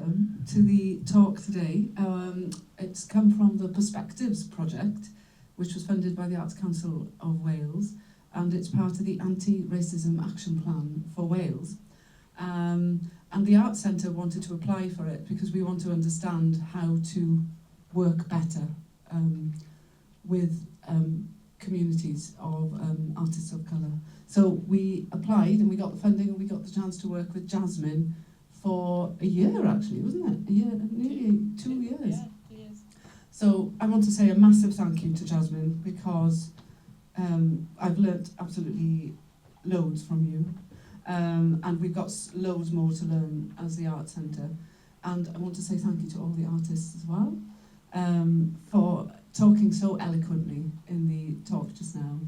welcome to the talk today. It's come from the Perspectives project, which was funded by the Arts Council of Wales, and it's part of the Anti-Racism Action Plan for Wales. And the Arts Centre wanted to apply for it because we want to understand how to work better with communities of artists of colour. So we applied and we got the funding and we got the chance to work with Jasmine for a year, actually, wasn't it? A year, nearly 2 years. Yeah, 2 years. So I want to say a massive thank you to Jasmine because I've learnt absolutely loads from you. And we've got loads more to learn as the Arts Centre. And I want to say thank you to all the artists as well for talking so eloquently in the talk just now.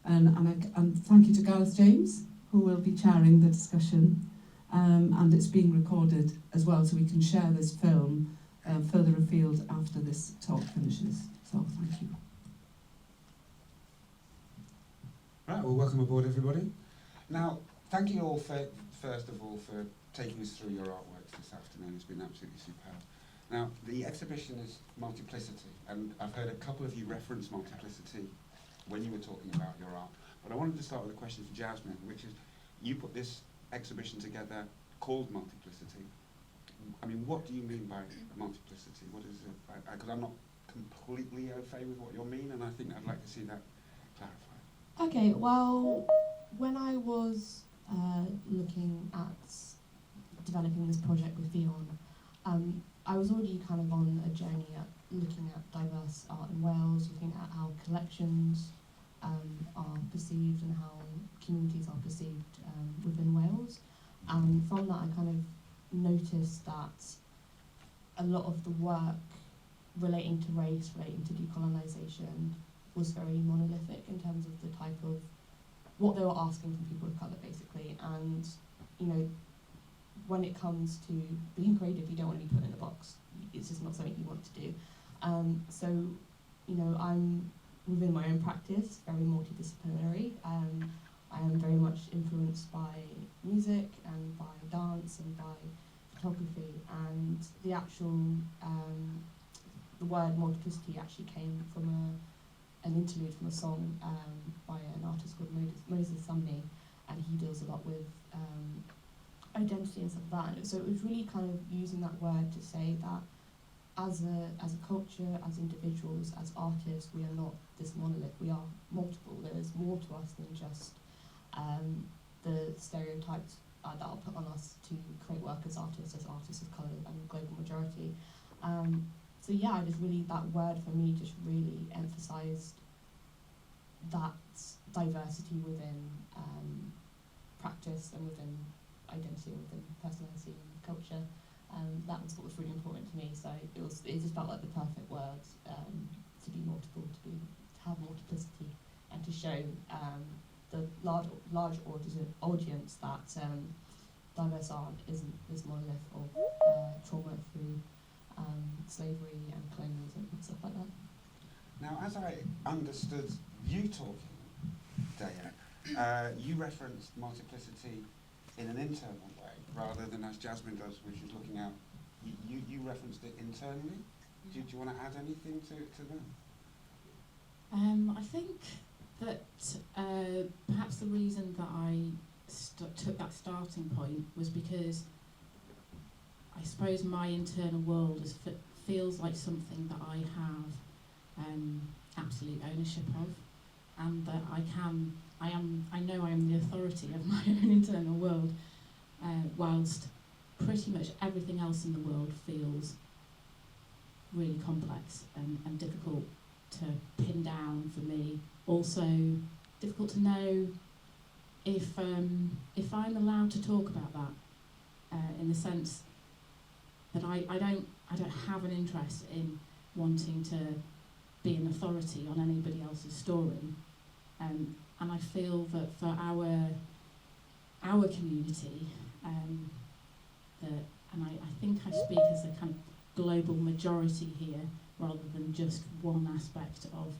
And thank you to Gareth James, who will be chairing the discussion. And it's being recorded as well, so we can share this film further afield after this talk finishes. So thank you. Right, well, welcome aboard, everybody. Now, thank you all first of all for taking us through your artworks this afternoon. It's been absolutely superb. Now, the exhibition is Multiplicity, and I've heard a couple of you reference Multiplicity when you were talking about your art. But I wanted to start with a question for Jasmine, which is, you put this exhibition together called Multiplicity. I mean, what do you mean by multiplicity? What is it? Because I'm not completely au fait with what you mean, and I think I'd like to see that clarified. Okay, well, when I was looking at developing this project with Ffion, I was already kind of on a journey at looking at diverse art in Wales, looking at how collections are perceived and how communities are perceived within Wales. And from that I kind of noticed that a lot of the work relating to race, relating to decolonisation, was very monolithic in terms of the type of what they were asking from people of colour, basically. And, you know, when it comes to being creative, you don't want to be put in a box. It's just not something you want to do. So, you know, I'm within my own practice, very multidisciplinary. I am very much influenced by music and by dance and by photography, and the actual the word multiplicity actually came from an interlude from a song by an artist called Mohamed Hassan, and he deals a lot with identity and stuff like that. And so it was really kind of using that word to say that as a culture, as individuals, as artists, we are not this monolith. We are multiple. There is more to us than just the stereotypes that are put on us to create work as artists of colour and global majority. So yeah, I just really, that word for me just really emphasised that diversity within practice and within identity, within personality and culture. That was what was really important to me. So it just felt like the perfect word to be multiple, to have multiplicity, and to show the large audience that diverse art isn't this monolith of trauma through slavery and colonialism and stuff like that. Now, as I understood you talking, Daya, you referenced multiplicity in an internal way, rather than as Jasmine does, which is looking out. You referenced it internally. Do you want to add anything to that? I think that perhaps the reason that I took that starting point was because I suppose my internal world feels like something that I have absolute ownership of, and that I know I am the authority of my own internal world, whilst pretty much everything else in the world feels really complex and difficult to pin down for me. Also difficult to know if I'm allowed to talk about that, in the sense that I don't have an interest in wanting to be an authority on anybody else's story, and I feel that for our community, and I think I speak as a kind of global majority here, rather than just one aspect of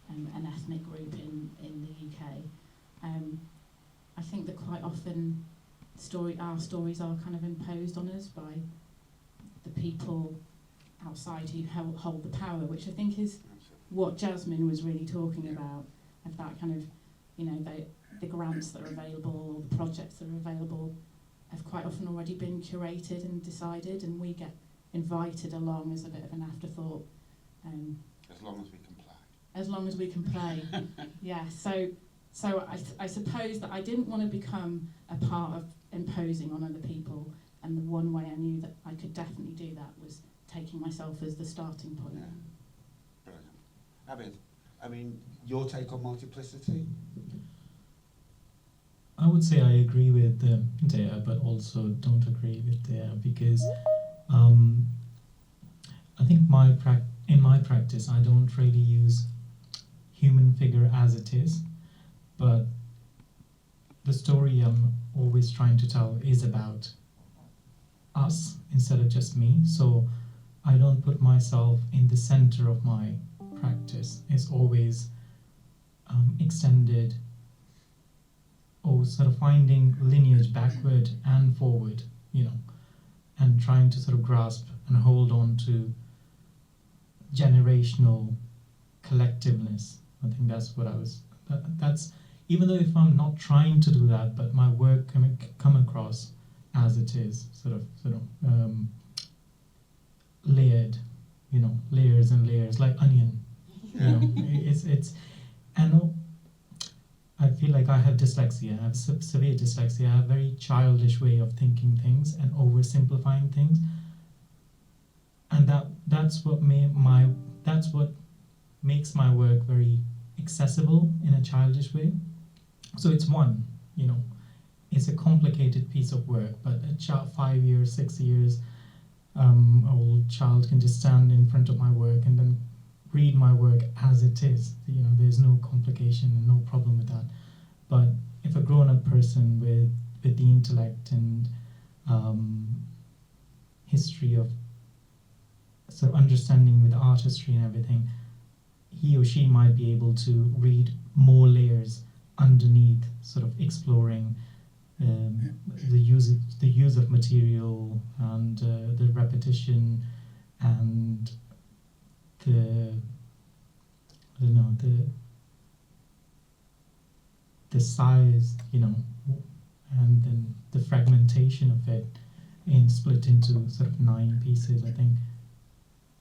an ethnic group in the UK. I think that quite often our stories are kind of imposed on us by the people outside who hold the power, which I think is what Jasmine was really talking about, of that kind of, you know, the grants that are available or the projects that are available have quite often already been curated and decided, and we get invited along as a bit of an afterthought. As long as we comply. As long as we can play. Yeah, so I suppose that I didn't want to become a part of imposing on other people, and the one way I knew that I could definitely do that was taking myself as the starting point. Yeah. Brilliant. Abid, I mean, your take on multiplicity? I would say I agree with Dea, but also don't agree with Dea, because I think in my practice I don't really use human figure as it is, but the story I'm always trying to tell is about us instead of just me. So I don't put myself in the center of my practice. It's always extended, or sort of finding lineage backward and forward, you know, and trying to sort of grasp and hold on to generational collectiveness. I think that's what that's, even though if I'm not trying to do that, but my work come across as it is, sort of layered, you know, layers and layers, like onion. You know, it's and I feel like I have dyslexia. I have severe dyslexia. I have a very childish way of thinking things and oversimplifying things, and that's what makes my work very accessible in a childish way. So it's you know, it's a complicated piece of work, but a child, 5 years, 6 years old child can just stand in front of my work and then read my work as it is. You know, there's no complication and no problem with that. But if a grown-up person with the intellect and history of sort of understanding with art history and everything, he or she might be able to read more layers underneath, sort of exploring the use of material and the repetition and the size, you know, and then the fragmentation of it split into sort of 9 pieces. I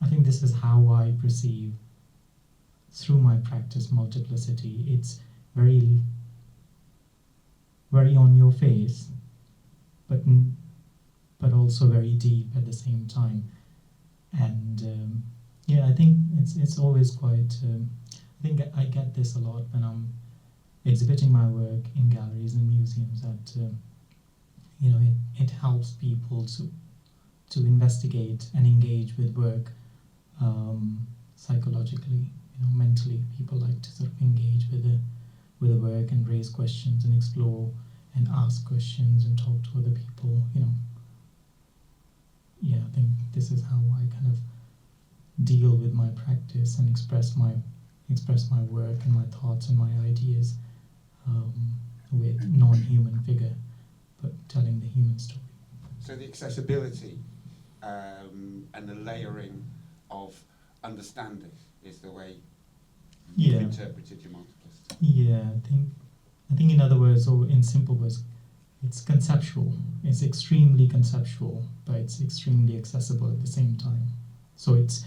think this is how I perceive through my practice multiplicity. It's very on your face, but also very deep at the same time. And I think it's always quite. I think I get this a lot when I'm exhibiting my work in galleries and museums. That you know, it helps people to investigate and engage with work psychologically. You know, mentally, people like to sort of engage with the work and raise questions and explore and ask questions and talk to other people. You know, I think this is how I kind of deal with my practice and express my work and my thoughts and my ideas with non-human figure, but telling the human story. So the accessibility and the layering of understanding is the way you interpreted your multiplicity. Yeah, I think in other words, or in simple words, it's conceptual. It's extremely conceptual, but it's extremely accessible at the same time. So it's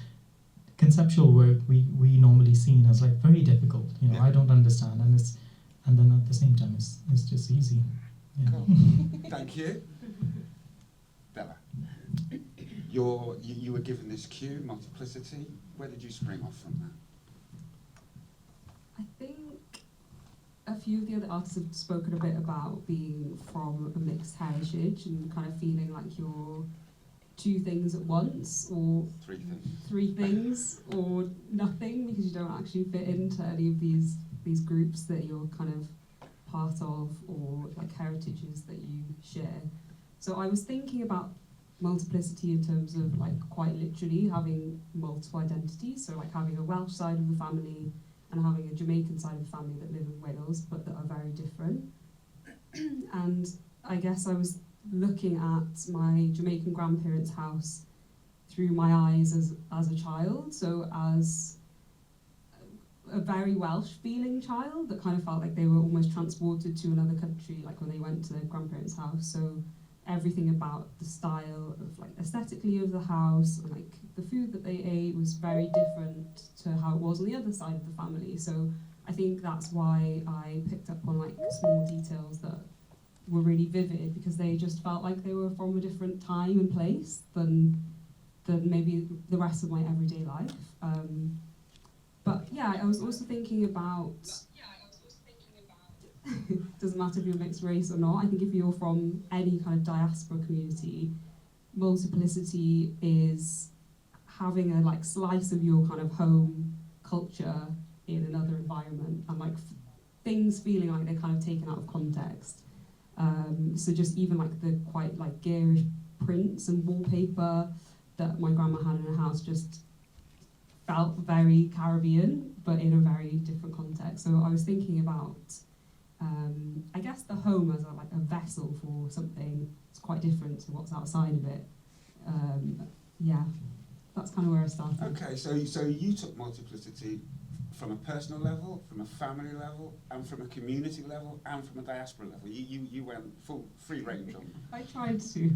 conceptual work we normally seen as like very difficult. You know, Yeah. I don't understand, and then at the same time it's just easy. Yeah. Cool. Thank you. Bella, you were given this cue, multiplicity. Where did you spring off from that? I think a few of the other artists have spoken a bit about being from a mixed heritage and kind of feeling like you're 2 things at once, or 3 things. 3 things, or nothing, because you don't actually fit into any of these groups that you're kind of part of, or like heritages that you share. So I was thinking about multiplicity in terms of like quite literally having multiple identities, so like having a Welsh side of the family and having a Jamaican side of the family that live in Wales but that are very different. And I guess I was looking at my Jamaican grandparents' house through my eyes as a child. So as a very Welsh feeling child that kind of felt like they were almost transported to another country, like when they went to their grandparents' house. So everything about the style of like aesthetically of the house and like the food that they ate was very different to how it was on the other side of the family. So I think that's why I picked up on like small details that were really vivid, because they just felt like they were from a different time and place than maybe the rest of my everyday life. But yeah, I was also thinking about doesn't matter if you're mixed race or not. I think if you're from any kind of diaspora community, multiplicity is having a like slice of your kind of home culture in another environment, and like things feeling like they're kind of taken out of context. So just even like the quite like garish prints and wallpaper that my grandma had in her house just felt very Caribbean, but in a very different context. So I was thinking about, I guess the home as a vessel for something that's quite different to what's outside of it. Yeah, that's kind of where I started. Okay, so you took multiplicity from a personal level, from a family level, and from a community level, and from a diaspora level. You went full free range on. I tried to.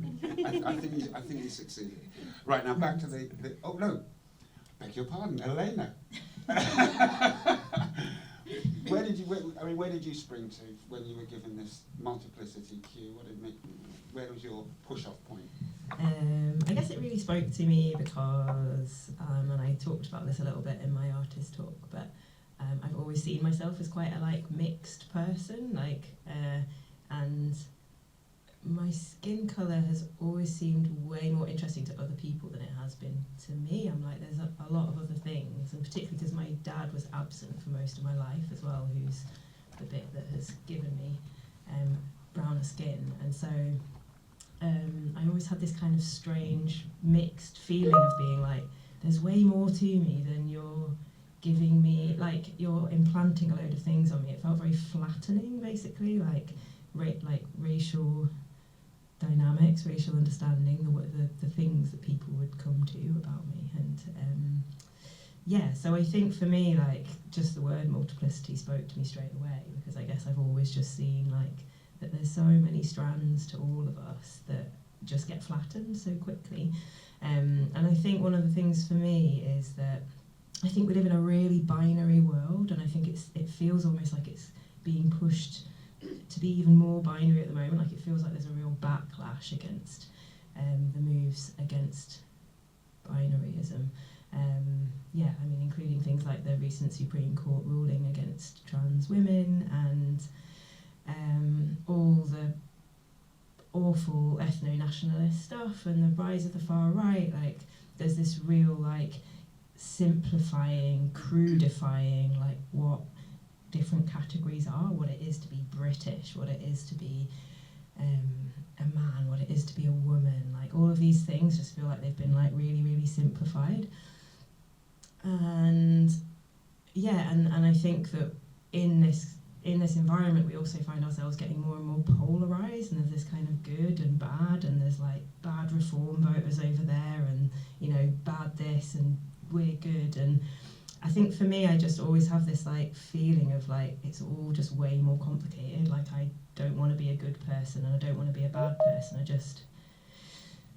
I think you succeeded. Right, now back to the oh no, beg your pardon, Elena. Where did you spring to when you were given this multiplicity cue? Where was your push-off point? I guess it really spoke to me because, and I talked about this a little bit in my artist talk, but I've always seen myself as quite a mixed person, and my skin colour has always seemed way more interesting to other people than it has been to me. I'm like, there's a lot of other things, and particularly because my dad was absent for most of my life as well, who's the bit that has given me browner skin, and so I always had this kind of strange mixed feeling of being like, there's way more to me than you're giving me, like you're implanting a load of things on me. It felt very flattening, basically, like racial dynamics, racial understanding, the things that people would come to about me, and yeah. So I think for me, just the word multiplicity spoke to me straight away, because I guess I've always just seen that there's so many strands to all of us that just get flattened so quickly. And I think one of the things for me is that I think we live in a really binary world, and I think it feels almost like it's being pushed to be even more binary at the moment. Like it feels like there's a real backlash against the moves against binaryism. Yeah, I mean, including things like the recent Supreme Court ruling against trans women, and all the awful ethno-nationalist stuff and the rise of the far right. There's this real simplifying, crudifying what different categories are, what it is to be British, what it is to be a man, what it is to be a woman. All of these things just feel like they've been really, really simplified. And yeah, and I think that in this environment we also find ourselves getting more and more polarised, and there's this kind of good and bad, and there's bad reform voters over there, and bad this, and we're good. And I think for me, I just always have this feeling of it's all just way more complicated. I don't want to be a good person, and I don't want to be a bad person.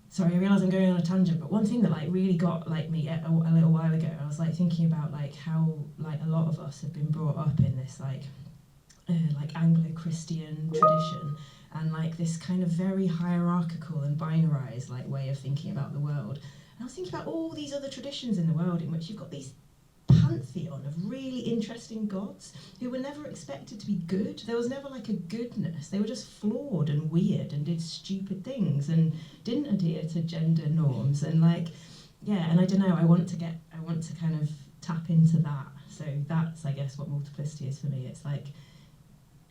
Sorry, I realise I'm going on a tangent, but one thing that really got me a little while ago, I was thinking about how a lot of us have been brought up in this Anglo-Christian tradition, and this kind of very hierarchical and binarised way of thinking about the world. And I was thinking about all these other traditions in the world in which you've got these pantheon of really interesting gods who were never expected to be good. There was never a goodness. They were just flawed and weird and did stupid things and didn't adhere to gender norms, and yeah, and I don't know, I want to kind of tap into that. So that's, I guess, what multiplicity is for me. It's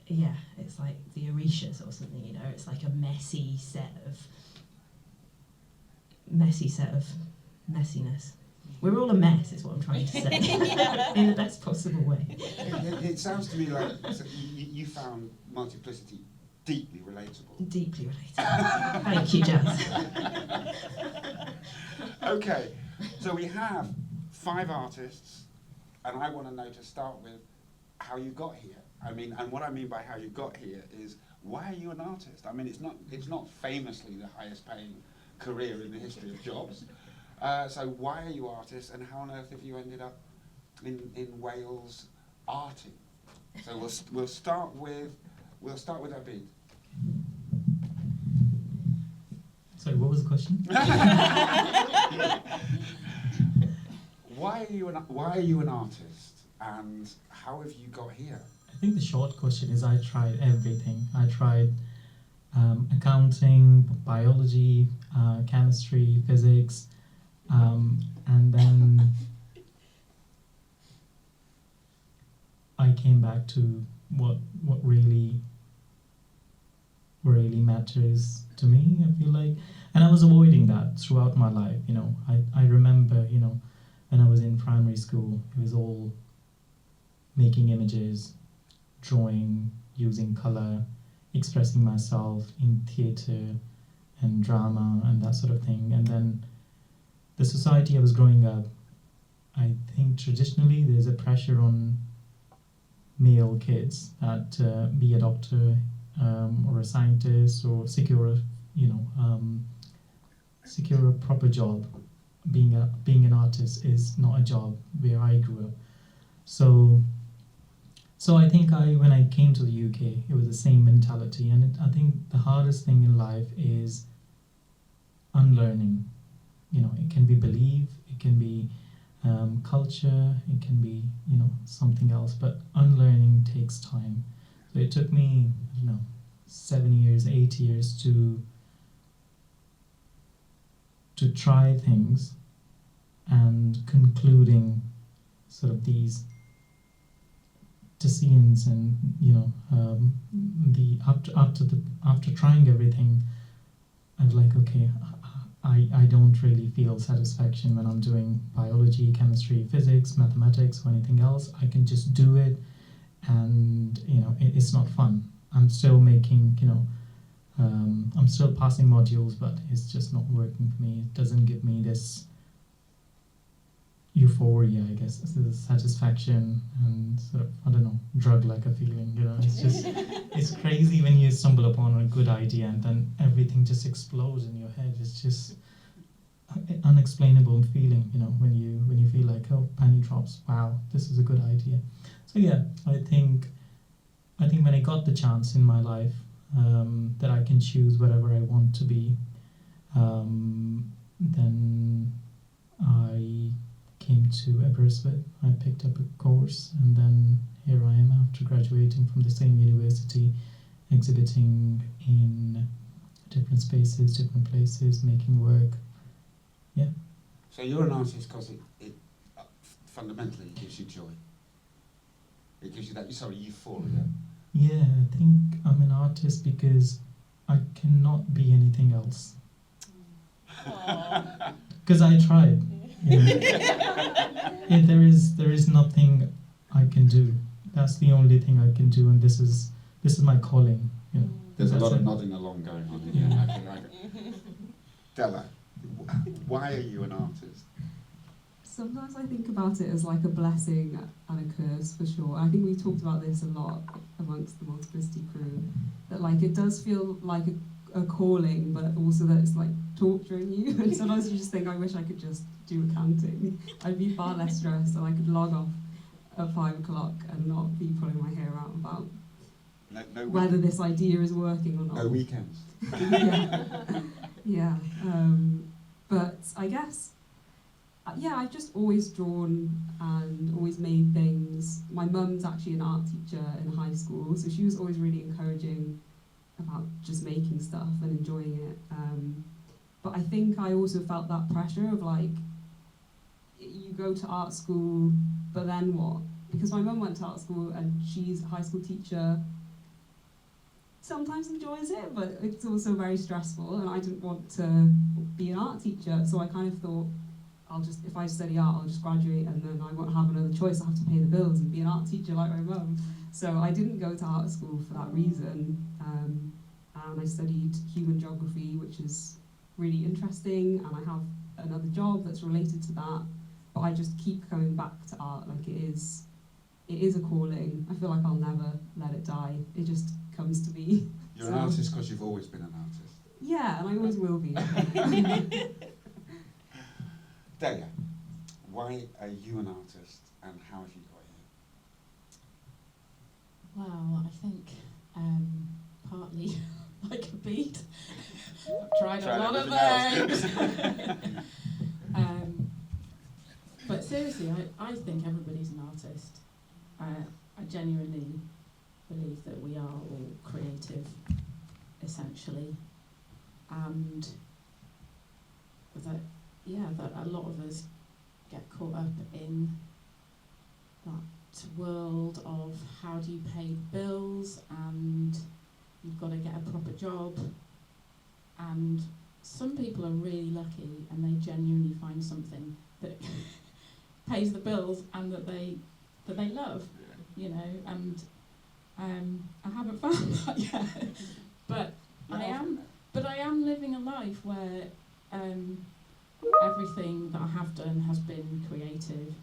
yeah, it's the Orishas or something, it's a messy set of messiness. We're all a mess, is what I'm trying to say, in the best possible way. It sounds to me like you found multiplicity deeply relatable. Deeply related. Thank you, Jazz. Okay, so we have 5 artists, and I want to know, to start with, how you got here. I mean, and what I mean by how you got here is, why are you an artist? I mean, it's not famously the highest paying career in the history of jobs. So why are you artists, and how on earth have you ended up in Wales arting? So we'll start with Abid. Sorry, what was the question? Why are you an artist, and how have you got here? I think the short question is I tried everything. I tried accounting, biology, chemistry, physics, and then I came back to what really matters to me, I feel like. And I was avoiding that throughout my life, you know. I remember, you know, when I was in primary school, it was all making images, drawing, using colour, expressing myself in theatre and drama and that sort of thing. And then the society I was growing up, I think traditionally there's a pressure on male kids that be a doctor or a scientist or secure a proper job. Being an artist is not a job where I grew up. So I think when I came to the UK, it was the same mentality, and I think the hardest thing in life is unlearning. You know, it can be belief, it can be culture, it can be, you know, something else, but unlearning takes time. So it took me, 7 years, 8 years to try things and concluding sort of these decisions, and after trying everything, I was like, okay, I don't really feel satisfaction when I'm doing biology, chemistry, physics, mathematics, or anything else. I can just do it, and it's not fun. I'm still making, I'm still passing modules, but it's just not working for me. It doesn't give me this euphoria, I guess, this satisfaction and sort of, I don't know, drug-like a feeling, it's just, it's crazy when you stumble upon a good idea and then everything just explodes in your head. It's just an unexplainable feeling, when you feel like, oh, penny drops, wow, this is a good idea. So yeah, I think when I got the chance in my life that I can choose whatever I want to be, then I came to Aberystwyth. I picked up a course, and then here I am after graduating from the same university, exhibiting in different spaces, different places, making work. Yeah. So you're an artist because it fundamentally gives you joy. It gives you that euphoria. Yeah, I think I'm an artist because I cannot be anything else. Because I tried. Yeah, there is nothing I can do. That's the only thing I can do, and this is my calling. There's a lot of it. nodding along going on here. Yeah. Della, why are you an artist? Sometimes I think about it as like a blessing and a curse, for sure. I think we talked about this a lot amongst the Multiplicity crew, that like it does feel like a calling, but also that it's like torturing you. And sometimes you just think, I wish I could just do accounting. I'd be far less stressed, and I could log off at 5 o'clock and not be pulling my hair out about whether this idea is working or not. No weekends. Yeah. But I guess, I've just always drawn and always made things. My mum's actually an art teacher in high school, so she was always really encouraging about just making stuff and enjoying it. But I think I also felt that pressure of like, you go to art school, but then what? Because my mum went to art school and she's a high school teacher, sometimes enjoys it, but it's also very stressful, and I didn't want to be an art teacher, so I kind of thought, if I study art, I'll just graduate and then I won't have another choice. I have to pay the bills and be an art teacher like my mum. So I didn't go to art school for that reason. and I studied human geography, which is really interesting, and I have another job that's related to that, but I just keep coming back to art. Like, it is a calling. I feel like I'll never let it die. It just comes to me. You're an artist because you've always been an artist. Yeah, and I always will be. Delia, why are you an artist and how have you got here? Well, I think partly like a beat. I've tried a lot of things. But seriously, I think everybody's an artist. I genuinely believe that we are all creative, essentially, and that a lot of us get caught up in that world of how do you pay bills, and you've got to get a proper job, and some people are really lucky and they genuinely find something that pays the bills and that they love, you know, and I haven't found that yet, but I am living a life where everything that I have done has been creative.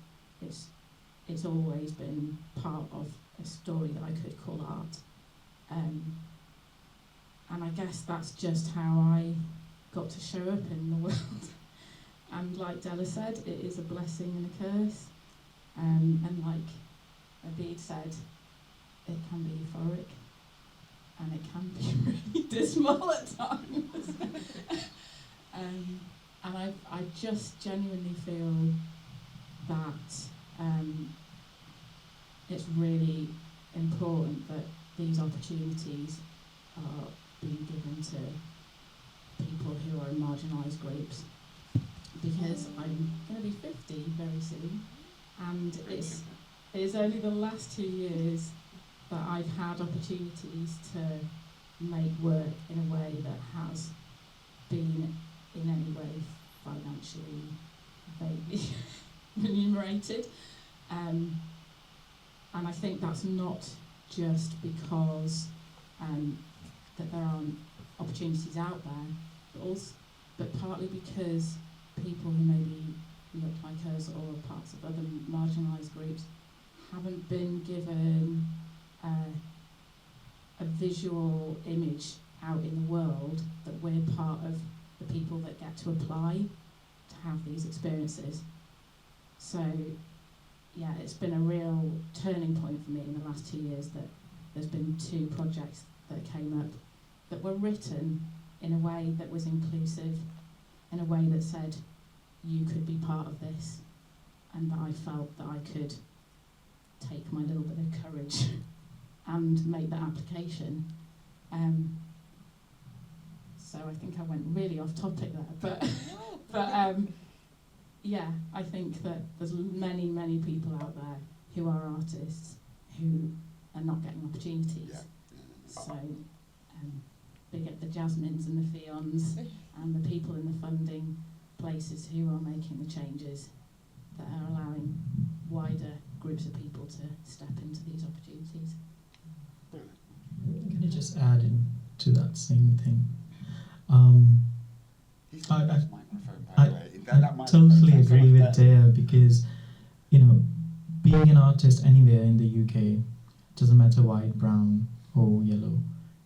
It's always been part of a story that I could call art, and I guess that's just how I got to show up in the world. And like Della said, it is a blessing and a curse, and like Abid said, it can be euphoric and it can be really dismal at times. And I just genuinely feel that it's really important that these opportunities are being given to people who are in marginalised groups, because I'm going to be 50 very soon, and it's only the last 2 years that I've had opportunities to make work in a way that has been in any way financially vaguely remunerated, and I think that's not just because that there aren't opportunities out there, but partly because people who maybe look like us or are parts of other marginalised groups haven't been given a visual image out in the world that we're part of the people that get to apply to have these experiences. So yeah, it's been a real turning point for me in the last 2 years that there's been 2 projects that came up that were written in a way that was inclusive, in a way that said you could be part of this, and that I felt that I could take my little bit of courage and make that application. So I think I went really off topic there, but yeah, I think that there's many, many people out there who are artists who are not getting opportunities. Yeah. So big up the Jasmines and the Ffions and the people in the funding places who are making the changes that are allowing wider groups of people to step into these opportunities. Can I just add in to that same thing? He's got this microphone, by the way. That I microphone totally sounds agree so with much better. Dea, because, you know, being an artist anywhere in the UK, doesn't matter white, brown or yellow,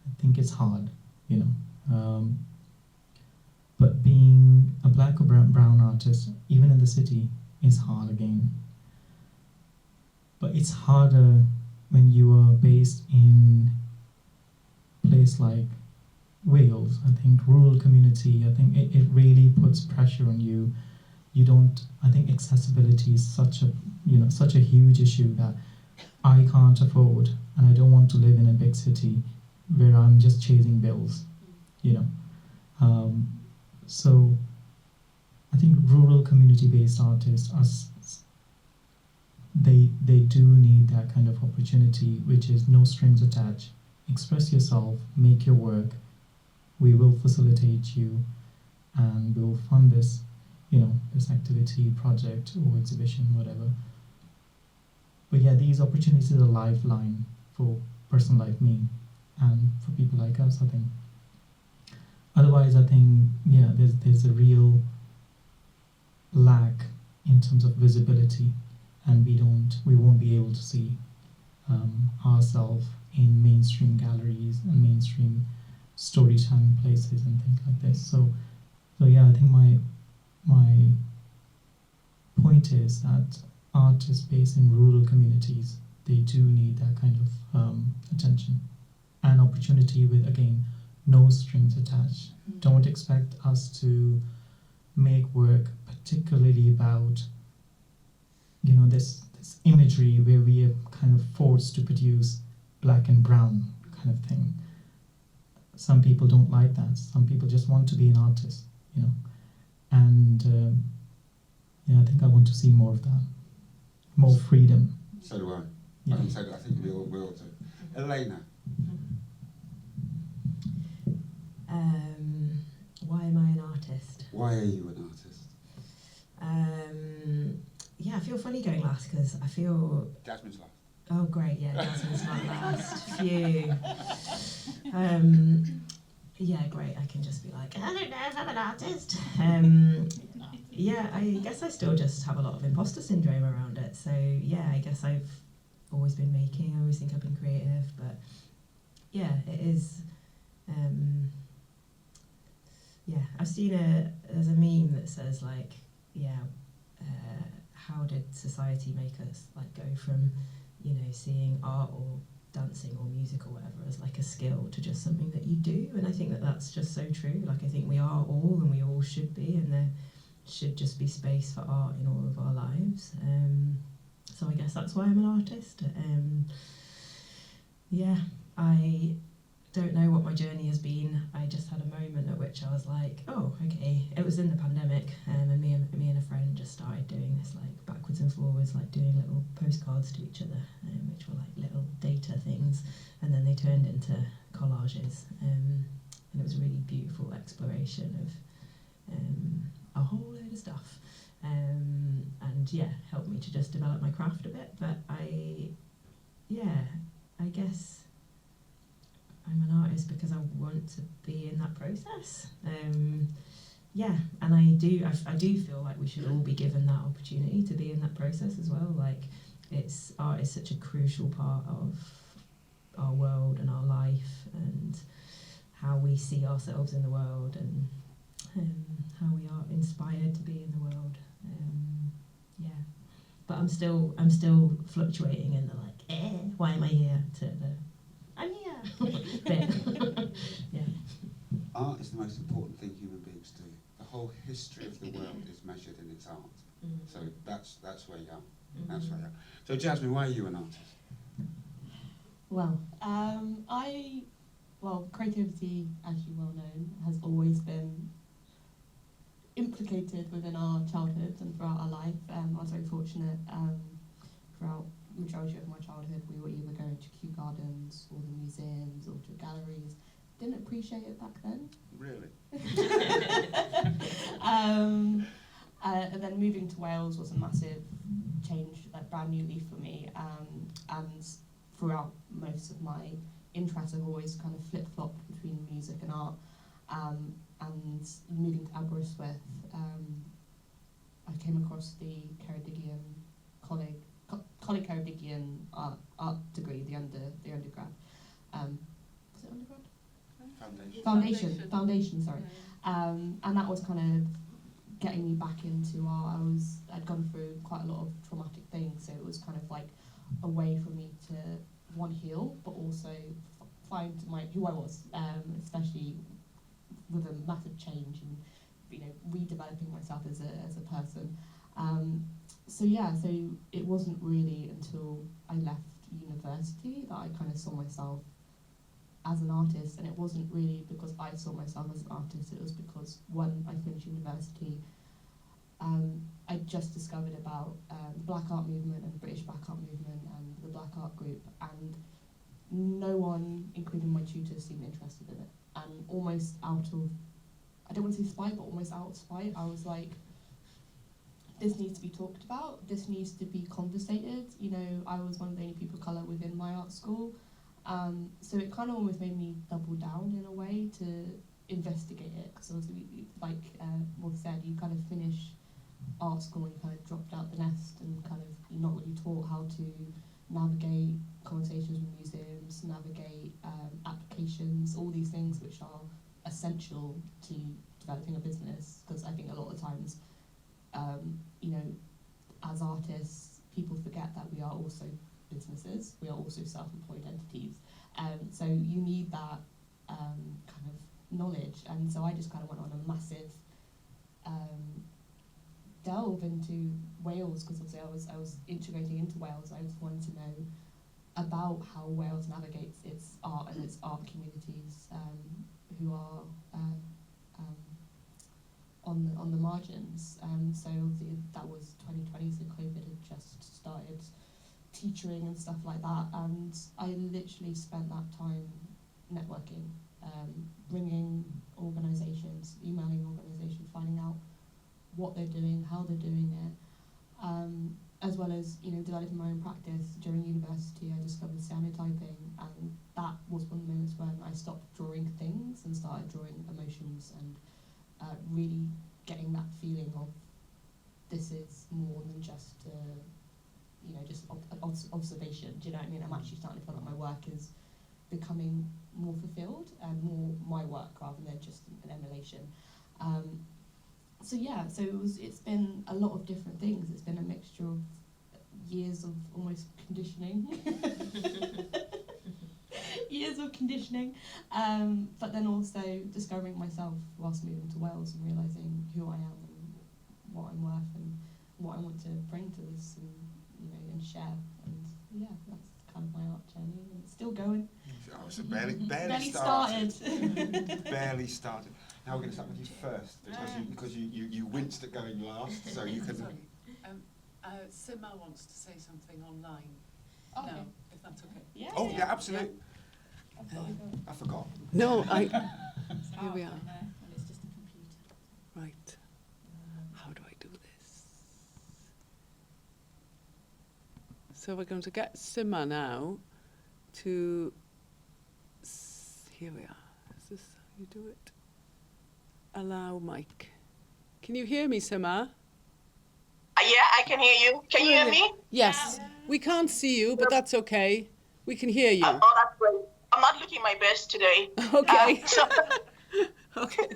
I think it's hard, you know. But being a black or brown artist, even in the city, is hard again. But it's harder when you are based in a place like Wales. I think rural community, I think it really puts pressure on you. You don't, I think accessibility is such a huge issue that I can't afford, and I don't want to live in a big city where I'm just chasing bills, you know. So I think rural community-based artists they do need that kind of opportunity, which is no strings attached. Express yourself, make your work. We will facilitate you, and we'll fund this, you know, this activity, project, or exhibition, whatever. But yeah, these opportunities are a lifeline for a person like me, and for people like us, I think. otherwise, I think there's a real lack in terms of visibility, and we won't be able to see ourselves in mainstream galleries and mainstream storytelling places and things like this. So yeah, I think my point is that artists based in rural communities, they do need that kind of attention and opportunity with, again, no strings attached. Don't expect us to make work particularly about, this imagery where we are kind of forced to produce black and brown kind of thing. Some people don't like that. Some people just want to be an artist, And I think I want to see more of that, more freedom. So do I. Yeah. I think we all do. Elena. Why am I an artist? Why are you an artist? I feel funny going last because I feel... Jasmine's last. Oh, great, yeah, Jasmine's not last. Phew. Great, I can just be like, I don't know if I'm an artist. I guess I still just have a lot of imposter syndrome around it. So, I guess I've always been making. I always think I've been creative, but it is... I've seen there's a meme that says like, how did society make us like go from, seeing art or dancing or music or whatever as like a skill to just something that you do? And I think that that's just so true. Like I think we are all, and we all should be, and there should just be space for art in all of our lives. So I guess that's why I'm an artist. I don't know what my journey has been. I just had a moment at which I was like, oh, okay. It was in the pandemic, and me and a friend just started doing this like backwards and forwards, like doing little postcards to each other, which were like little data things, and then they turned into collages, and it was a really beautiful exploration of a whole load of stuff, and helped me to just develop my craft a bit. But I guess I'm an artist because I want to be in that process. And I do feel like we should all be given that opportunity to be in that process as well. Like art is such a crucial part of our world and our life and how we see ourselves in the world and how we are inspired to be in the world. But I'm still fluctuating in the like, why am I here? To the I'm here. bit. Art is the most important thing human beings do. The whole history of the world is measured in its art. So that's where you are. That's where you are. So Jasmine, why are you an artist? Well, creativity, as you well know, has always been implicated within our childhood and throughout our life. I was very fortunate throughout the majority of my childhood. We were either going to Kew Gardens or the museums or to galleries. Didn't appreciate it back then. Really? And then moving to Wales was a massive change, like brand new leaf for me. And throughout most of my interests, I've always kind of flip-flopped between music and art. And moving to Aberystwyth, I came across the Ceredigion Coleg Ceredigion art degree, the undergrad. Was it undergrad? Foundation, sorry. And that was kind of getting me back into art. I'd gone through quite a lot of traumatic things, so it was kind of like a way for me to heal, but also find who I was, especially with a massive change and redeveloping myself as a person. So it wasn't really until I left university that I kind of saw myself as an artist, and it wasn't really because I saw myself as an artist. It was because when I finished university, I just discovered about the Black Art movement and the British Black Art movement and the Black Art Group, and no one, including my tutors, seemed interested in it. And almost out of, I don't want to say spite, but almost out of spite, I was like, this needs to be talked about, this needs to be conversated. I was one of the only people of colour within my art school. So it kind of almost made me double down in a way to investigate it, because obviously, like Maud said, you kind of finish art school and you kind of dropped out the nest, and kind of you're not really taught how to navigate conversations with museums, navigate applications, all these things which are essential to developing a business. Because I think a lot of times, you know, as artists, people forget that we are also businesses, we are also self-employed entities. So you need that kind of knowledge. And so I just kind of went on a massive delve into Wales, because obviously I was integrating into Wales. I just wanted to know about how Wales navigates its art and its art communities who are on the margins. So obviously that was 2020, so COVID had just started teaching and stuff like that, and I literally spent that time networking, bringing organisations, emailing organisations, finding out what they're doing, how they're doing it, as well as, you know, developing my own practice. During university, I discovered cyanotyping, and that was one of the moments when I stopped drawing things and started drawing emotions, and really getting that feeling of this is more than just you know, just observation. Do you know what I mean? I'm actually starting to feel like my work is becoming more fulfilled and more my work rather than just an emulation. So yeah, so it's been a lot of different things. It's been a mixture of years of almost conditioning, years of conditioning, but then also discovering myself whilst moving to Wales and realising who I am and what I'm worth and what I want to bring to this, and, you know, and share. And yeah, that's kind of my art journey, and it's still going. Oh, so barely started. Barely started. Now we're going to start with you first, because you winced at going last, so you can. Sorry. Sima wants to say something online. Oh, okay. No, if that's okay. Yeah. Oh yeah, absolutely. I forgot. No, Here we are. And it's just a computer. Right. How do I do this? So we're going to get Sima now to. Here we are. Is this how you do it? Allow mic. Can you hear me, Sima? Yeah, I can hear you. Can you hear me? Yes. We can't see you, but that's okay. We can hear you. Oh, that's great. I'm not looking my best today. Okay. Okay.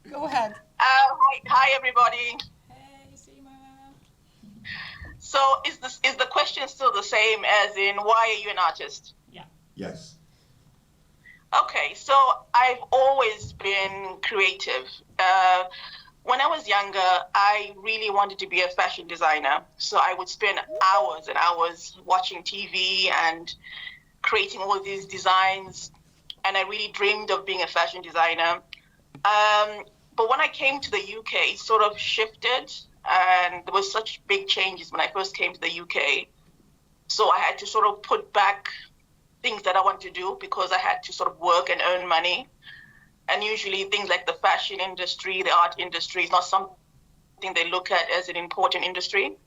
Go ahead. Hi, everybody. Hey, Sima. So is the question still the same as in why are you an artist? Yes. Okay, so I've always been creative. When I was younger, I really wanted to be a fashion designer. So I would spend hours and hours watching TV and creating all these designs. And I really dreamed of being a fashion designer. But when I came to the UK, it sort of shifted. And there was such big changes when I first came to the UK. So I had to sort of put back things that I want to do because I had to sort of work and earn money. And usually things like the fashion industry, the art industry is not something they look at as an important industry.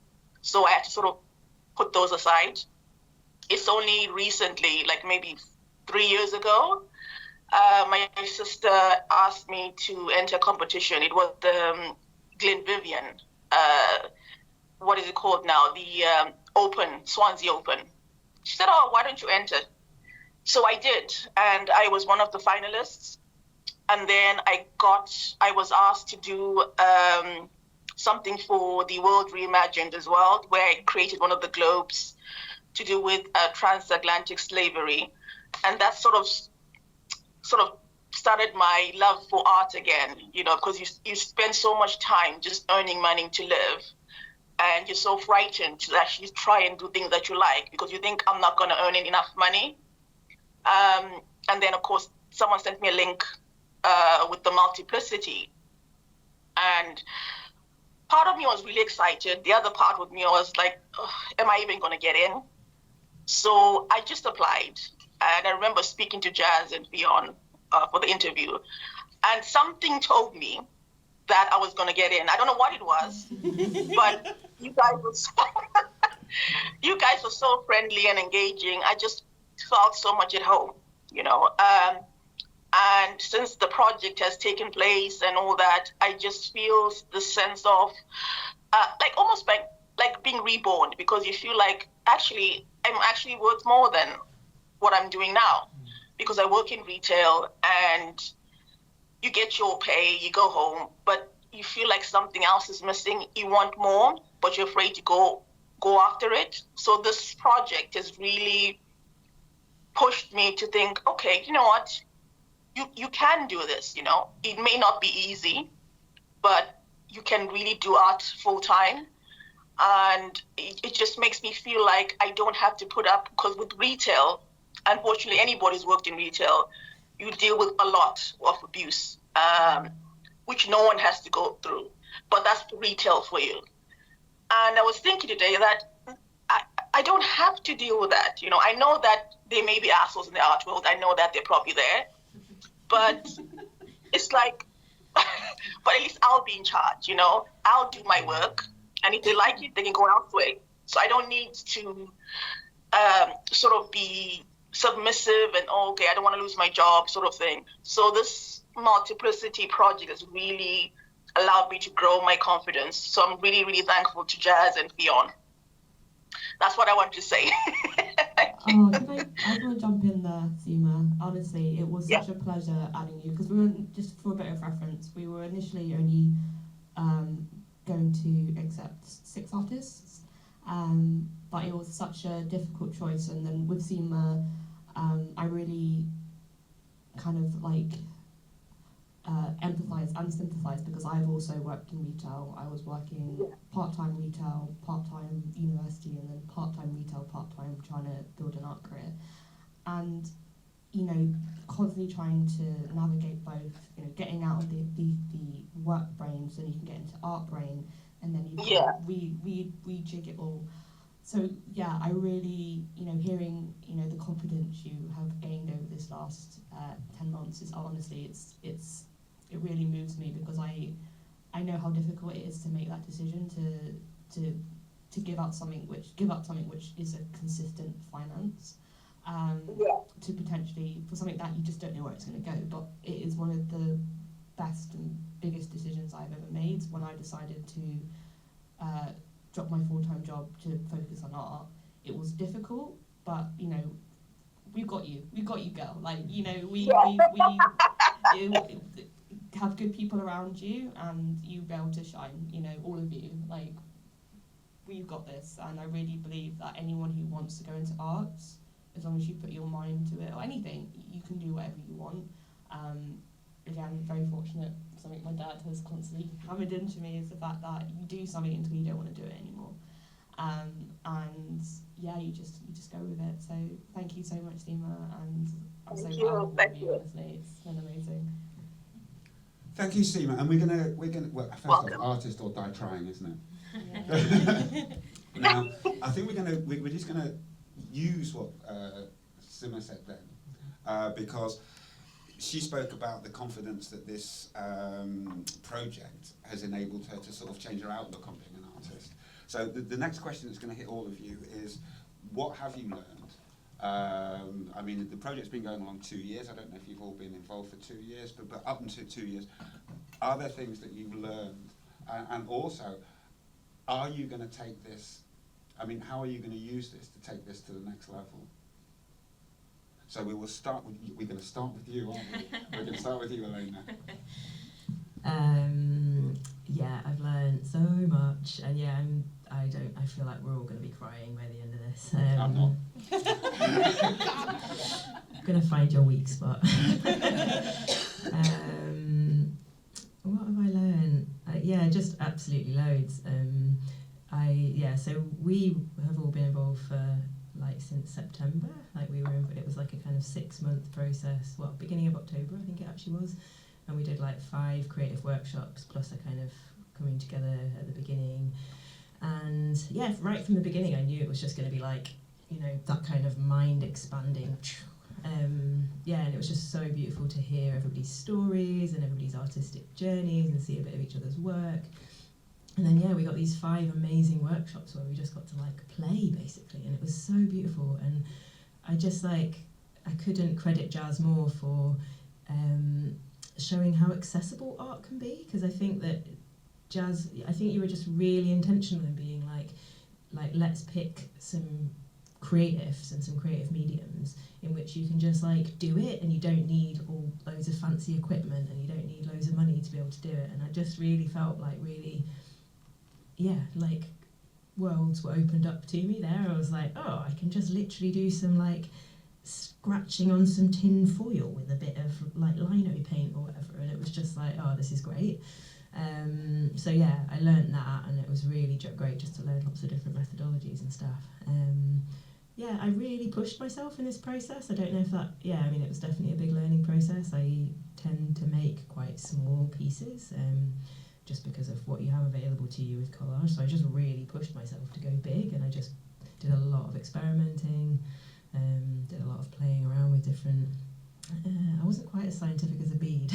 So I had to sort of put those aside. It's only recently, like maybe 3 years ago, my sister asked me to enter a competition. It was the Glenvivian, what is it called now? The Swansea Open. She said, oh, why don't you enter? So I did, and I was one of the finalists. And then I was asked to do something for the World Reimagined as well, where I created one of the globes to do with transatlantic slavery. And that sort of started my love for art again, you know, because you spend so much time just earning money to live. And you're so frightened to actually try and do things that you like because you think I'm not going to earn enough money. And then, of course, someone sent me a link with the Multiplicity. And part of me was really excited. The other part with me was like, am I even going to get in? So I just applied. And I remember speaking to Jazz and Ffion for the interview. And something told me that I was going to get in. I don't know what it was, but you guys were so friendly and engaging. I just felt so much at home, you know. And since the project has taken place and all that, I just feel the sense of like almost like being reborn, because you feel like I'm actually worth more than what I'm doing now, because I work in retail and you get your pay, you go home, but you feel like something else is missing. You want more, but you're afraid to go after it. So this project has really pushed me to think, okay, you know what? You can do this, you know. It may not be easy, but you can really do art full time. And it just makes me feel like I don't have to put up, because with retail, unfortunately, anybody's worked in retail, you deal with a lot of abuse, which no one has to go through. But that's retail for you. And I was thinking today that I don't have to deal with that. You know, I know that there may be assholes in the art world. I know that they're probably there. But it's like, but at least I'll be in charge, you know? I'll do my work. And if they like it, they can go elsewhere. So I don't need to sort of be submissive and, oh, okay, I don't want to lose my job sort of thing. So this Multiplicity project has really allowed me to grow my confidence. So I'm really, really thankful to Jazz and Ffion. That's what I want to say. I want to jump in there, Seema. Honestly, it was such a pleasure adding you, because we were, just for a bit of reference, we were initially only going to accept 6 artists, but it was such a difficult choice. And then with Seema, I really kind of like empathise and sympathise, because I've also worked in retail. I was working part-time retail, part-time university, and then part-time retail, part-time trying to build an art career. And, you know, constantly trying to navigate both, you know, getting out of the work brain so you can get into art brain, and then you can rejig it all. So yeah, I really, you know, hearing, you know, the confidence you have gained over this last 10 months is honestly, it really moves me, because I know how difficult it is to make that decision to give up something which is a consistent finance, to potentially for something that you just don't know where it's going to go. But it is one of the best and biggest decisions I've ever made, when I decided to drop my full-time job to focus on art. It was difficult, but, you know, we've got you, girl. Like, you know, we have good people around you, and you'll be able to shine, you know, all of you. Like, we've got this. And I really believe that anyone who wants to go into arts, as long as you put your mind to it, or anything, you can do whatever you want. Again, very fortunate. Something my dad has constantly hammered into me is the fact that you do something until you don't want to do it anymore. And yeah, you just go with it. So thank you so much, Seema, and I'm so proud of you. Honestly, it's been amazing. Thank you, Seema. And we're gonna well, first off, artist or die trying, isn't it? Now, I think we're just gonna use what Seema said then, because she spoke about the confidence that this project has enabled her to sort of change her outlook on being an artist. So the next question that's going to hit all of you is, what have you learned? I mean, the project's been going on 2 years. I don't know if you've all been involved for 2 years, but up until 2 years, are there things that you've learned? And also, are you going to take this, I mean, how are you going to use this to take this to the next level? So we're going to start with you, aren't we? We're going to start with you, Elena. Yeah, I've learned so much, and yeah, I feel like we're all going to be crying by the end of this. I'm not. I'm going to find your weak spot. What have I learned? Yeah, just absolutely loads. So we have all been involved for since September. It was like a kind of 6-month process. Well, beginning of October, I think it actually was. And we did 5 creative workshops plus a kind of coming together at the beginning. And yeah, right from the beginning, I knew it was just going to be that kind of mind expanding. And it was just so beautiful to hear everybody's stories and everybody's artistic journeys and see a bit of each other's work. And then we got these 5 amazing workshops where we just got to play basically, and it was so beautiful. And I just I couldn't credit Jazz more for showing how accessible art can be, because I think that I think you were just really intentional in being like let's pick some creatives and some creative mediums in which you can just like do it, and you don't need loads of fancy equipment, and you don't need loads of money to be able to do it. And I just really felt like like worlds were opened up to me there. I was like, oh, I can just literally do some like scratching on some tin foil with a bit of like lino paint or whatever, and it was just like, oh, this is great. So yeah, I learned that, and it was really great just to learn lots of different methodologies and stuff. Yeah, I really pushed myself in this process. I don't know if that, I mean, it was definitely a big learning process. I tend to make quite small pieces, just because of what you have available to you with collage. So I just really pushed myself to go big, and I just did a lot of experimenting, did a lot of playing around with different. I wasn't quite as scientific as a bead.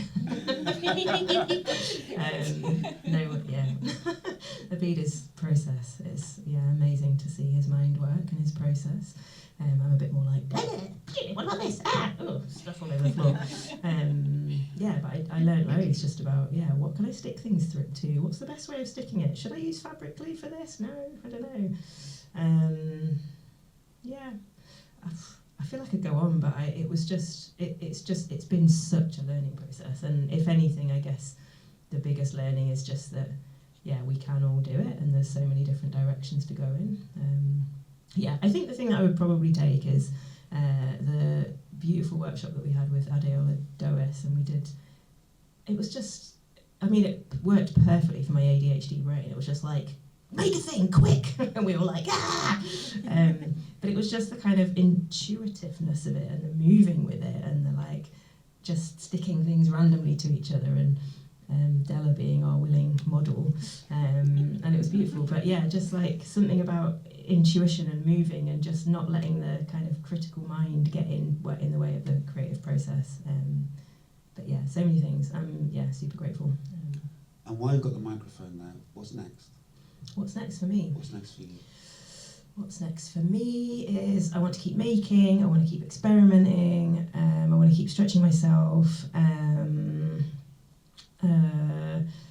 A bead is process. It's amazing to see his mind work and his process. I'm a bit more like, what about this? Stuff all over the floor. But I learned loads just about, what can I stick things to? What's the best way of sticking it? Should I use fabric glue for this? No, I don't know. I feel like I could go on, but it's been such a learning process. And if anything, I guess the biggest learning is just that, we can all do it, and there's so many different directions to go in. I think the thing that I would probably take is the beautiful workshop that we had with Adéolá Dewis, and it worked perfectly for my ADHD brain. It was just like, make a thing, quick! And we were like, ah! But it was just the kind of intuitiveness of it, and the moving with it, and the like, just sticking things randomly to each other, and Della being our willing model, and it was beautiful. But just like something about intuition and moving, and just not letting the kind of critical mind get in the way of the creative process. So many things. I'm super grateful. And while you've got the microphone now, what's next? What's next for me? What's next for you? What's next for me is I want to keep making, I want to keep experimenting, I want to keep stretching myself.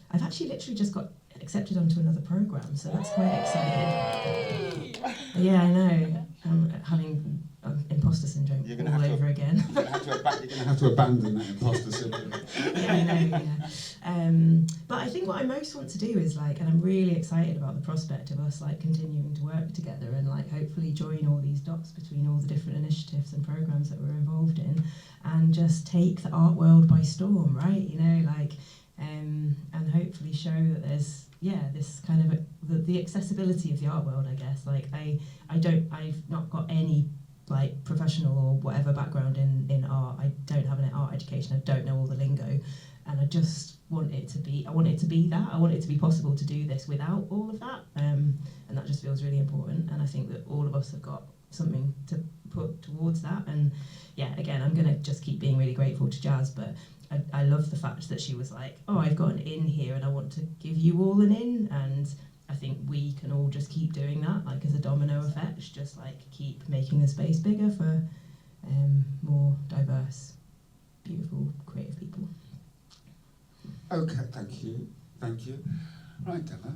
I've actually literally just got accepted onto another programme, so that's quite exciting. Yeah, I know. I'm having imposter syndrome all over again. You're going to have to abandon that imposter syndrome. I know. But I think what I most want to do is and I'm really excited about the prospect of us continuing to work together, and hopefully join all these dots between all the different initiatives and programmes that we're involved in, and just take the art world by storm, right? And hopefully show that there's this kind of the accessibility of the art world, I guess. I've not got any professional or whatever background in art. I don't have an art education. I don't know all the lingo, and I just want it to be. I want it to be that. I want it to be possible to do this without all of that, and that just feels really important. And I think that all of us have got something to put towards that. And again, I'm gonna just keep being really grateful to Jazz, but I love the fact that she was like, oh, I've got an in here, and I want to give you all an in. And I think we can all just keep doing that, as a domino effect, just keep making the space bigger for more diverse, beautiful, creative people. Okay, thank you. Right, Della.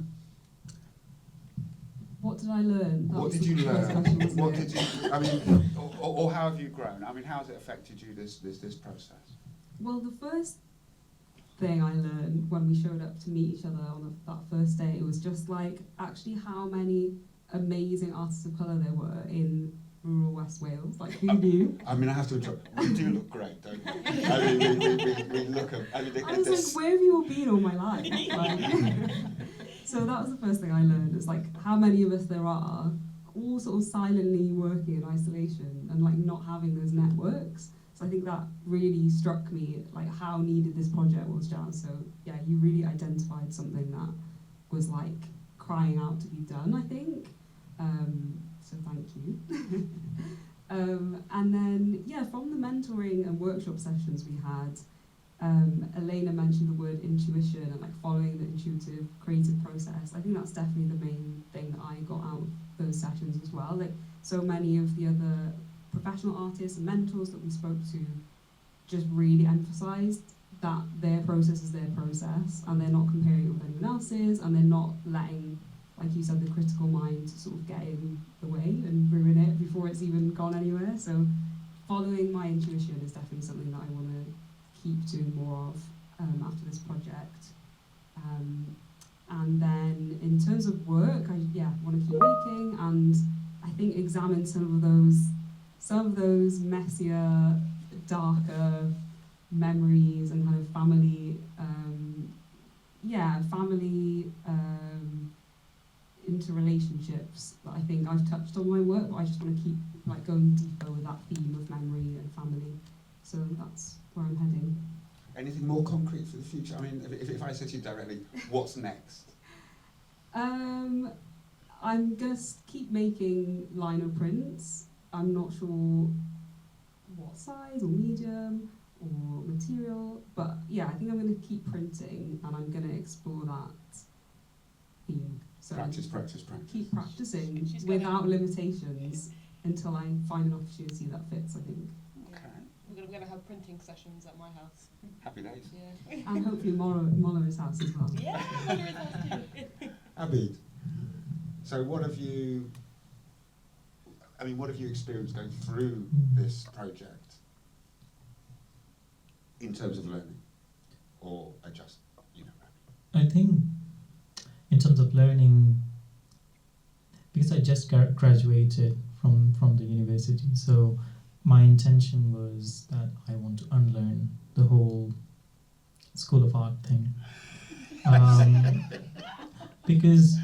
What did I learn? What did you learn? What did you? I mean, or how have you grown? I mean, how has it affected you this process? Well, the first thing I learned when we showed up to meet each other on that first day, it was just actually how many amazing artists of colour there were in rural West Wales. Who knew? I mean, I have to interrupt. We do look great, don't we? I mean, we look. I was where have you all been all my life? So that was the first thing I learned. Is how many of us there are, all sort of silently working in isolation and not having those networks. So I think that really struck me, how needed this project was, Jazz. So you really identified something that was crying out to be done, I think. So thank you. And then from the mentoring and workshop sessions we had, Elena mentioned the word intuition and following the intuitive creative process. I think that's definitely the main thing that I got out of those sessions as well. So many of the other professional artists and mentors that we spoke to just really emphasised that their process is their process, and they're not comparing it with anyone else's, and they're not letting, like you said, the critical mind sort of get in the way and ruin it before it's even gone anywhere. So following my intuition is definitely something that I want to keep doing more of after this project. And then in terms of work, I want to keep making, and I think examine some of those messier, darker memories and kind of family interrelationships that I think I've touched on my work, but I just want to keep like going deeper with that theme of memory and family. So that's where I'm heading. Anything more concrete for the future? I mean, if I said to you directly, what's next? I'm gonna keep making lino prints. I'm not sure what size or medium or material, but yeah, I think I'm going to keep printing, and I'm going to explore that theme. So Practice. keep practicing without limitations until I find an opportunity that fits, I think. Okay. We're going to have printing sessions at my house. Happy days. Yeah. And hopefully Moller's house as well. Yeah, Moller's house too. Abid, so what have you experienced going through this project in terms of learning, or just, I think in terms of learning, because I just graduated from the university, so my intention was that I want to unlearn the whole School of Art thing. Because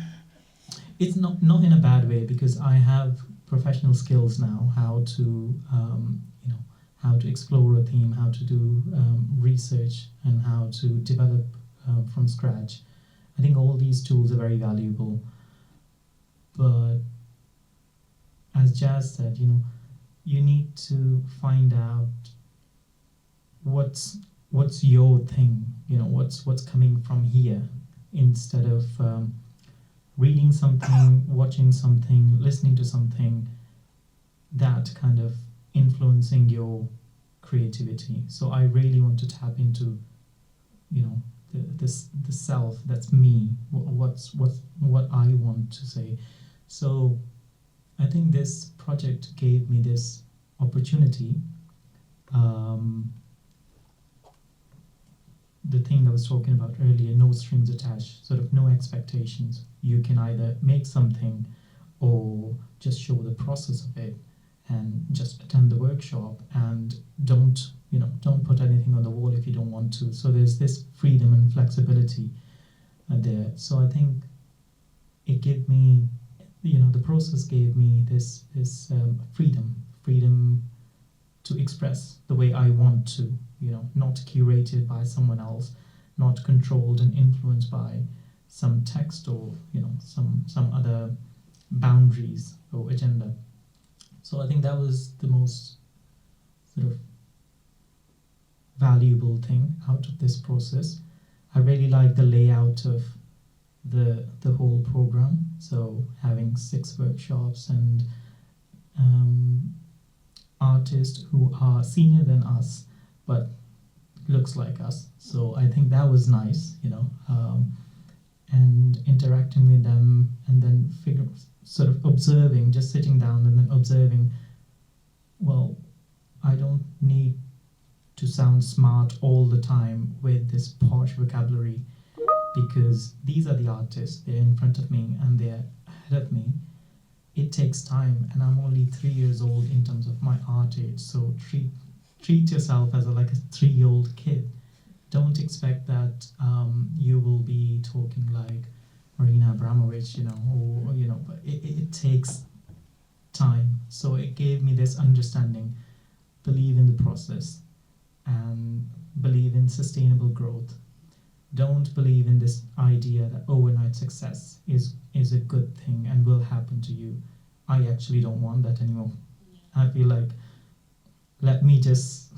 it's not in a bad way, because I have professional skills now, how to explore a theme, how to do research, and how to develop from scratch. I think all these tools are very valuable. But as Jazz said, you need to find out what's your thing, what's coming from here, instead of reading something, watching something, listening to something, that kind of influencing your creativity. So I really want to tap into, the self, that's me, what I want to say. So I think this project gave me this opportunity. The thing I was talking about earlier, no strings attached, sort of no expectations. You can either make something or just show the process of it, and just attend the workshop, and don't put anything on the wall if you don't want to. So there's this freedom and flexibility there. So I think it gave me, the process gave me this freedom to express the way I want to, not curated by someone else, not controlled and influenced by some text or some other boundaries or agenda. So I think that was the most sort of valuable thing out of this process. I really like the layout of the whole program. So having 6 workshops and artists who are senior than us, but looks like us. So I think that was nice, and interacting with them, and then sort of observing, just sitting down and then observing, well, I don't need to sound smart all the time with this posh vocabulary, because these are the artists, they're in front of me and they're ahead of me. It takes time, and I'm only 3 years old in terms of my art age, so treat yourself as like a 3-year-old kid. Don't expect that you will be talking like Marina Abramovich, but it takes time. So it gave me this understanding, believe in the process, and believe in sustainable growth. Don't believe in this idea that overnight success is a good thing and will happen to you. I actually don't want that anymore. I feel like let me just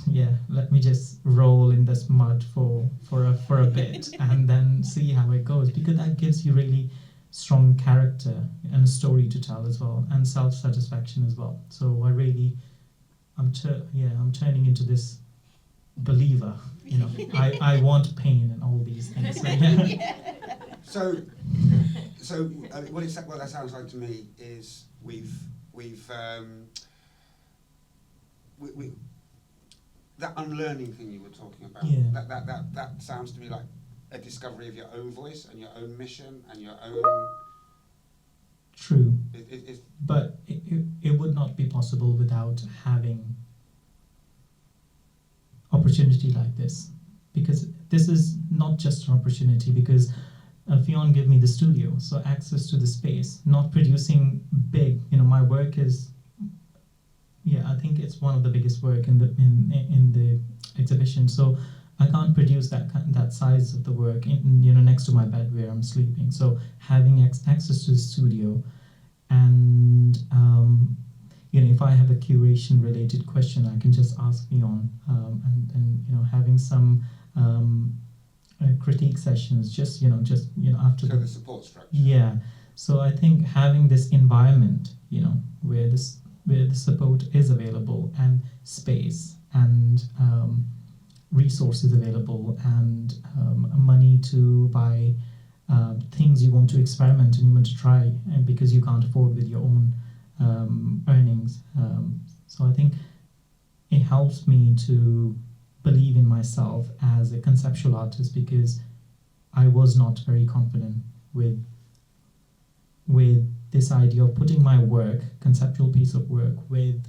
roll in this mud for a bit and then see how it goes, because that gives you really strong character and a story to tell as well, and self-satisfaction as well. So I'm turning into this believer. You know, I want pain and all these things. So, yeah. So what that sounds like to me is we that unlearning thing you were talking about. Yeah. That sounds to me like a discovery of your own voice and your own mission and your own. True. But it would not be possible without having opportunity like this, because this is not just an opportunity, because Ffion gave me the studio, so access to the space, not producing big, you know, my work is, I think it's one of the biggest work in the exhibition, so I can't produce that size of the work next to my bed where I'm sleeping. So having access to the studio, and if I have a curation related question, I can just ask Ffion, and having some critique sessions, just after the support structure. Yeah. So I think having this environment, where the support is available, and space, and resources available, and money to buy things you want to experiment and you want to try, and because you can't afford with your own earnings. So I think it helps me to believe in myself as a conceptual artist, because I was not very confident with this idea of putting my work, conceptual piece of work, with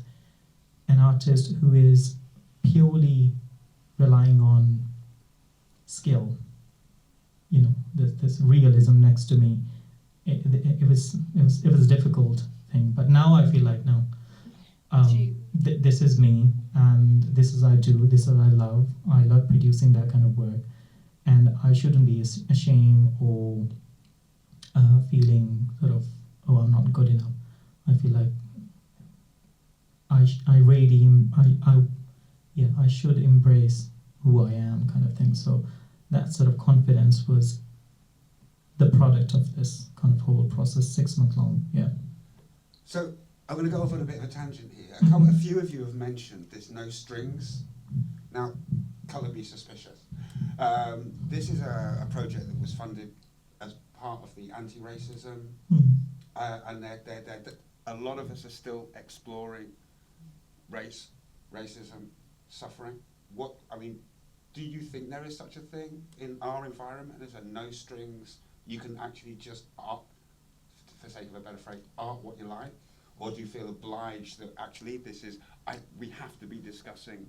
an artist who is purely relying on skill. This realism next to me. It was a difficult thing, but now I feel like no. This is me, and this is I do. This is I love. I love producing that kind of work, and I shouldn't be ashamed or feeling sort of, oh, I'm not good enough. I feel like I should embrace who I am, kind of thing. So that sort of confidence was the product of this kind of whole process, 6 months long. Yeah. So I'm going to go off on a bit of a tangent here. A few of you have mentioned there's no strings. Now, colour be suspicious. This is a project that was funded as part of the anti-racism, and a lot of us are still exploring racism, suffering. Do you think there is such a thing in our environment as a no strings? You can actually just art, for sake of a better phrase, art what you like? Or do you feel obliged that actually we have to be discussing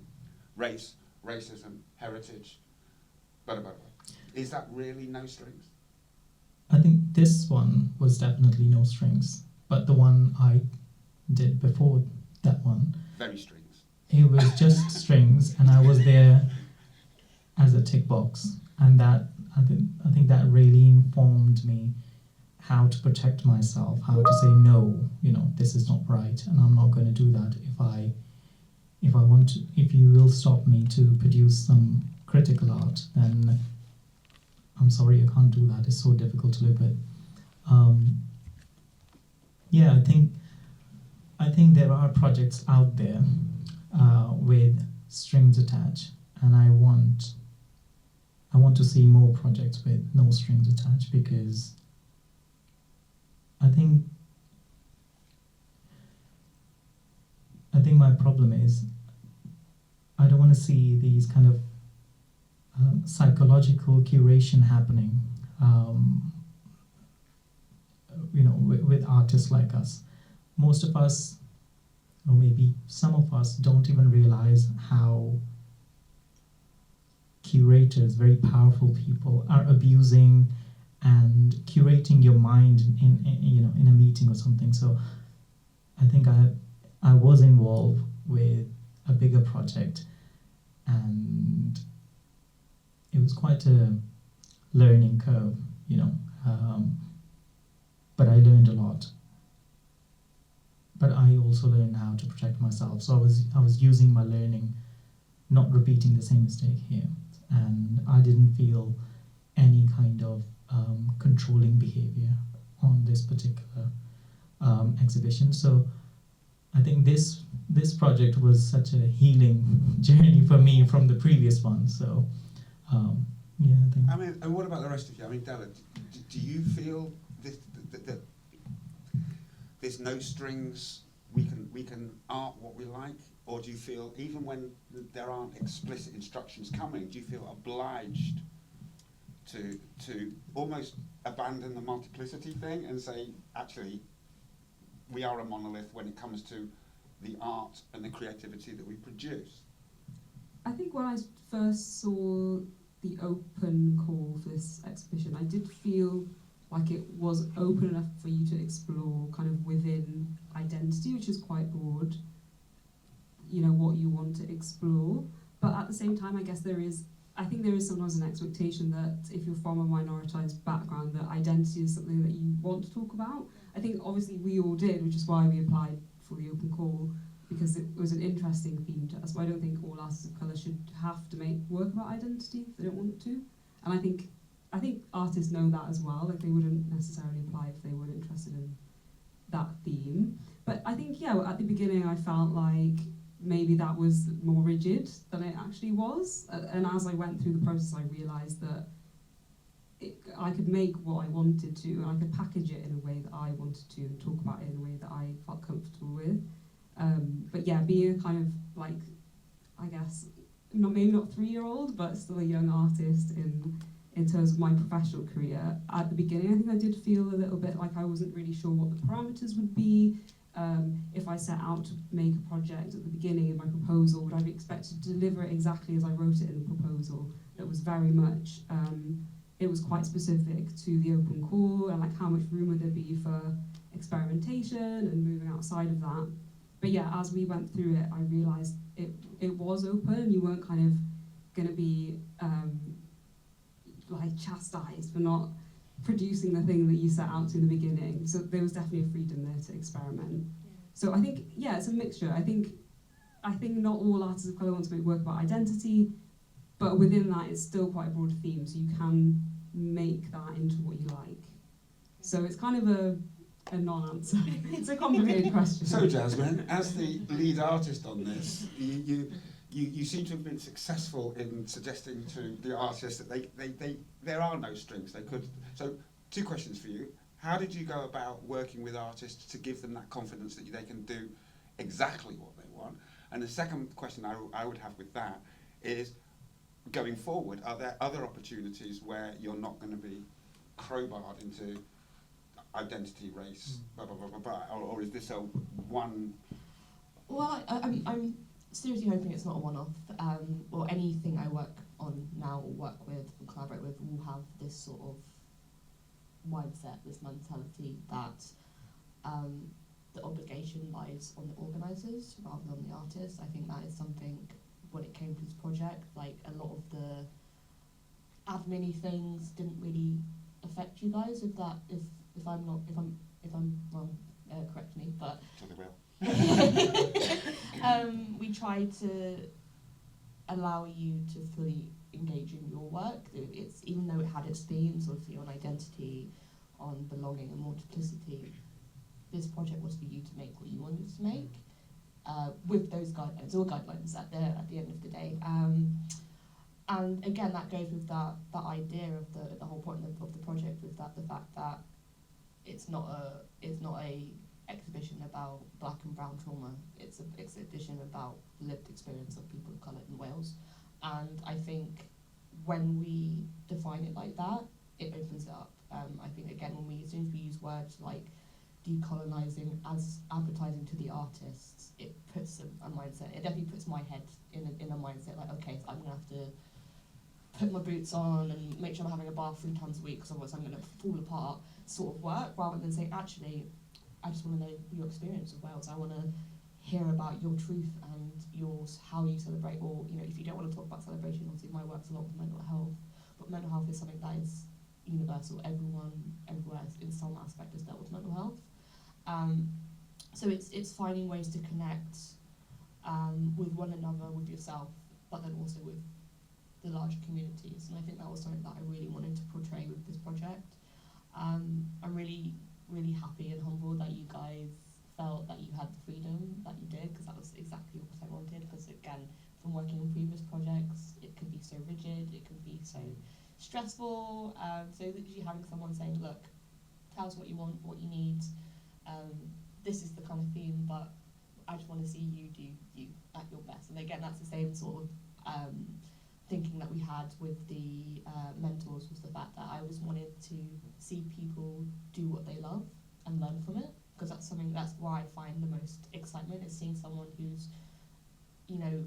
race, racism, heritage, blah, blah, blah? Is that really no strings? I think this one was definitely no strings, but the one I did before that one, very strings. It was just strings, and I was there as a tick box, and that I think that really informed me how to protect myself, how to say no, this is not right, and I'm not going to do that. If you will stop me to produce some critical art, then I'm sorry, I can't do that. It's so difficult to live with. I think there are projects out there with strings attached, and I want to see more projects with no strings attached, because I think my problem is I don't want to see these kind of psychological curation happening, with artists like us. Most of us, or maybe some of us, don't even realize how curators, very powerful people, are abusing and curating your mind in a meeting or something. So I think I was involved with a bigger project, and it was quite a learning curve, but I learned a lot. But I also learned how to protect myself. So I was using my learning, not repeating the same mistake here. And I didn't feel any kind of controlling behavior on this particular exhibition. So I think this this project was such a healing journey for me from the previous one. So, yeah, I think. I mean, and what about the rest of you? I mean, Della, do you feel this, that there's no strings, we can art what we like? Or do you feel, even when there aren't explicit instructions coming, do you feel obliged to almost abandon the multiplicity thing and say, actually, we are a monolith when it comes to the art and the creativity that we produce? I think when I first saw the open call for this exhibition, I did feel like it was open enough for you to explore kind of within identity, which is quite broad, you know, what you want to explore. But at the same time, I guess there is sometimes an expectation that if you're from a minoritized background, that identity is something that you want to talk about. I think obviously we all did, which is why we applied for the open call, because it was an interesting theme to us. But I don't think all artists of colour should have to make work about identity if they don't want to. And I think artists know that as well. Like, they wouldn't necessarily apply if they weren't interested in that theme. But I think, yeah, at the beginning I felt like maybe that was more rigid than it actually was. And as I went through the process, I realised that I could make what I wanted to, and I could package it in a way that I wanted to, and talk about it in a way that I felt comfortable with. But yeah, being a kind of, like, I guess, maybe not 3-year-old, but still a young artist in terms of my professional career, at the beginning I think I did feel a little bit like I wasn't really sure what the parameters would be. If I set out to make a project at the beginning in my proposal, would I be expected to deliver it exactly as I wrote it in the proposal? That was very much, it was quite specific to the open call, and like how much room would there be for experimentation and moving outside of that. But yeah, as we went through it, I realised it was open, and you weren't kind of going to be like chastised for not producing the thing that you set out to in the beginning. So there was definitely a freedom there to experiment. So I think, yeah, it's a mixture. I think not all artists of colour want to make work about identity, but within that it's still quite a broad theme, so you can make that into what you like. So it's kind of a non-answer. It's a complicated question. So Jasmine, as the lead artist on this, you seem to have been successful in suggesting to the artists that there are no strings. They could. So 2 questions for you. How did you go about working with artists to give them that confidence that they can do exactly what they want? And the second question I would have with that is, going forward, are there other opportunities where you're not going to be crowbarred into identity, race, blah, blah, blah, blah, blah, or is this a one? Well, I'm seriously hoping it's not a one-off. Or anything I work on now or work with or collaborate with will have this sort of mindset, this mentality that the obligation lies on the organisers rather than the artists. I think that is something, when it came to this project, like a lot of the admin-y things didn't really affect you guys. If I'm wrong, correct me. But we try to allow you to fully engage in your work. It's, even though it had its themes, obviously, on identity, on belonging and multiplicity, this project was for you to make what you wanted to make, with those guidelines, all guidelines at the end of the day. And again, that goes with that idea of the whole point of the project, with the fact that it's not a exhibition about black and brown trauma. It's an exhibition about lived experience of people of colour in Wales. And I think when we define it like that, it opens it up. I think, again, as soon as we use words like decolonising as advertising to the artists, it puts a mindset. It definitely puts my head in a mindset like, okay, so I'm going to have to put my boots on and make sure I'm having a bath 3 times a week, because otherwise I'm going to fall apart, sort of work, rather than saying, actually, I just want to know your experience of Wales. I want to hear about your truth and how you celebrate, or, you know, if you don't want to talk about celebration, obviously my work's a lot with mental health, but mental health is something that is universal. Everyone, everywhere, in some aspect, has dealt with mental health. So it's finding ways to connect with one another, with yourself, but then also with the larger communities. And I think that was something that I really wanted to portray with this project. I'm really, really happy and humbled that you guys felt that you had the freedom that you did, because that was stressful. So literally having someone saying, look, tell us what you want, what you need. This is the kind of theme, but I just want to see you do you at your best. And again, that's the same sort of thinking that we had with the mentors, was the fact that I always wanted to see people do what they love and learn from it, because that's where I find the most excitement, is seeing someone who's, you know,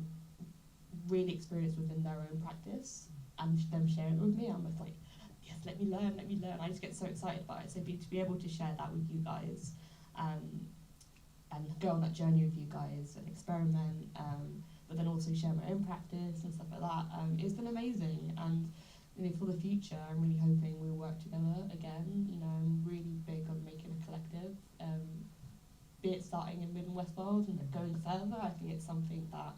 really experienced within their own practice and them sharing it with me. I'm just like, yes, let me learn. I just get so excited about it. So to be able to share that with you guys, and go on that journey with you guys and experiment, but then also share my own practice and stuff like that, it's been amazing. And you know, for the future, I'm really hoping we'll work together again. You know, I'm really big on making a collective, be it starting in Mid and West Wales and going further. I think it's something that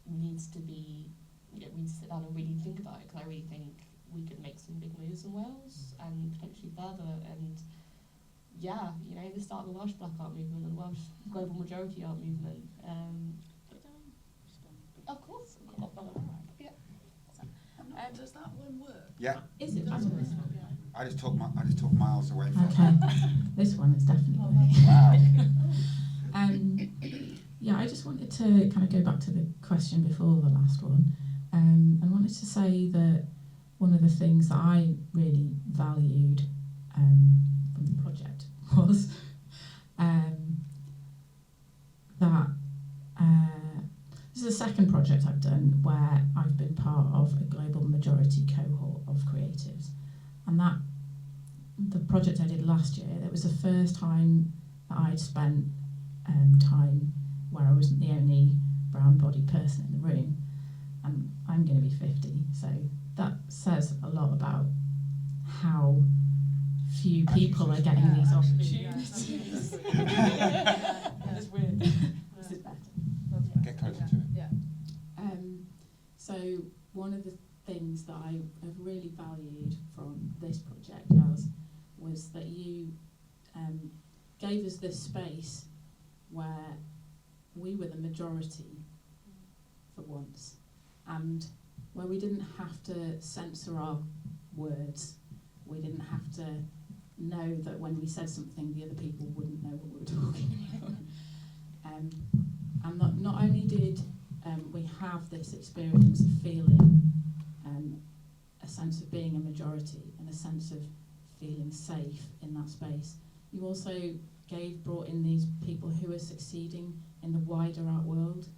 needs to be, you know, we need to sit down and really think about it, because I really think we could make some big moves in Wales and potentially further. And yeah, you know, the start of the Welsh Black Art movement and the Welsh Global Majority Art movement. Of course. Yeah. Does that one work? Yeah. Is it? I don't know. I just talk miles away from Okay. This one is definitely working. Wow. Yeah, I just wanted to kind of go back to the question before the last one, and wanted to say that one of the things that I really valued from the project was that this is the second project I've done where I've been part of a global majority cohort of creatives, and that the project I did last year, that was the first time that I'd spent time where I wasn't the only brown-bodied person in the room, and I'm going to be 50, so that says a lot about how few people are getting these opportunities. It's weird. This is better. Get closer to it. So one of the things that I have really valued from this project was that you gave us this space where we were the majority for once, and where we didn't have to censor our words. We didn't have to know that when we said something the other people wouldn't know what we were talking about. And not only did we have this experience of feeling a sense of being a majority and a sense of feeling safe in that space, you also brought in these people who are succeeding in the wider art world,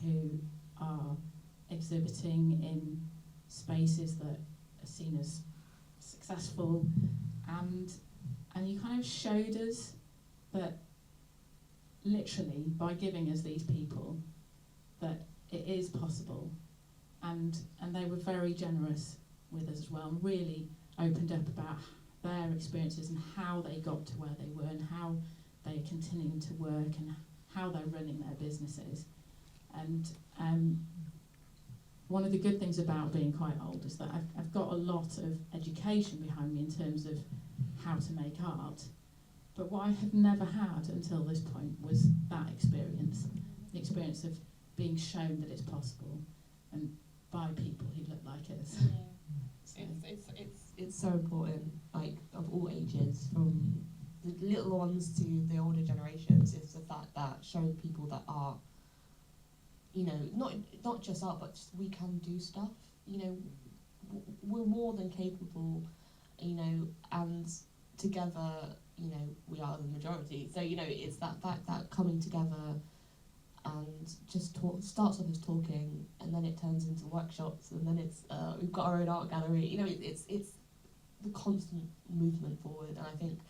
who are exhibiting in spaces that are seen as successful, and you kind of showed us that literally by giving us these people that it is possible, and they were very generous with us as well, and really opened up about their experiences and how they got to where they were and how they're continuing to work and how they're running their businesses. And one of the good things about being quite old is that I've got a lot of education behind me in terms of how to make art, but what I have never had until this point was that experience, the experience of being shown that it's possible, and by people who look like us. Yeah. It's so important, like of all ages, from the little ones to the older generations. It's the fact that showing people that art, you know, not just art, but just we can do stuff. You know, we're more than capable. You know, and together, you know, we are the majority. So you know, it's that fact that coming together and just starts off as talking, and then it turns into workshops, and then it's we've got our own art gallery. You know, it's the constant movement forward, and I think,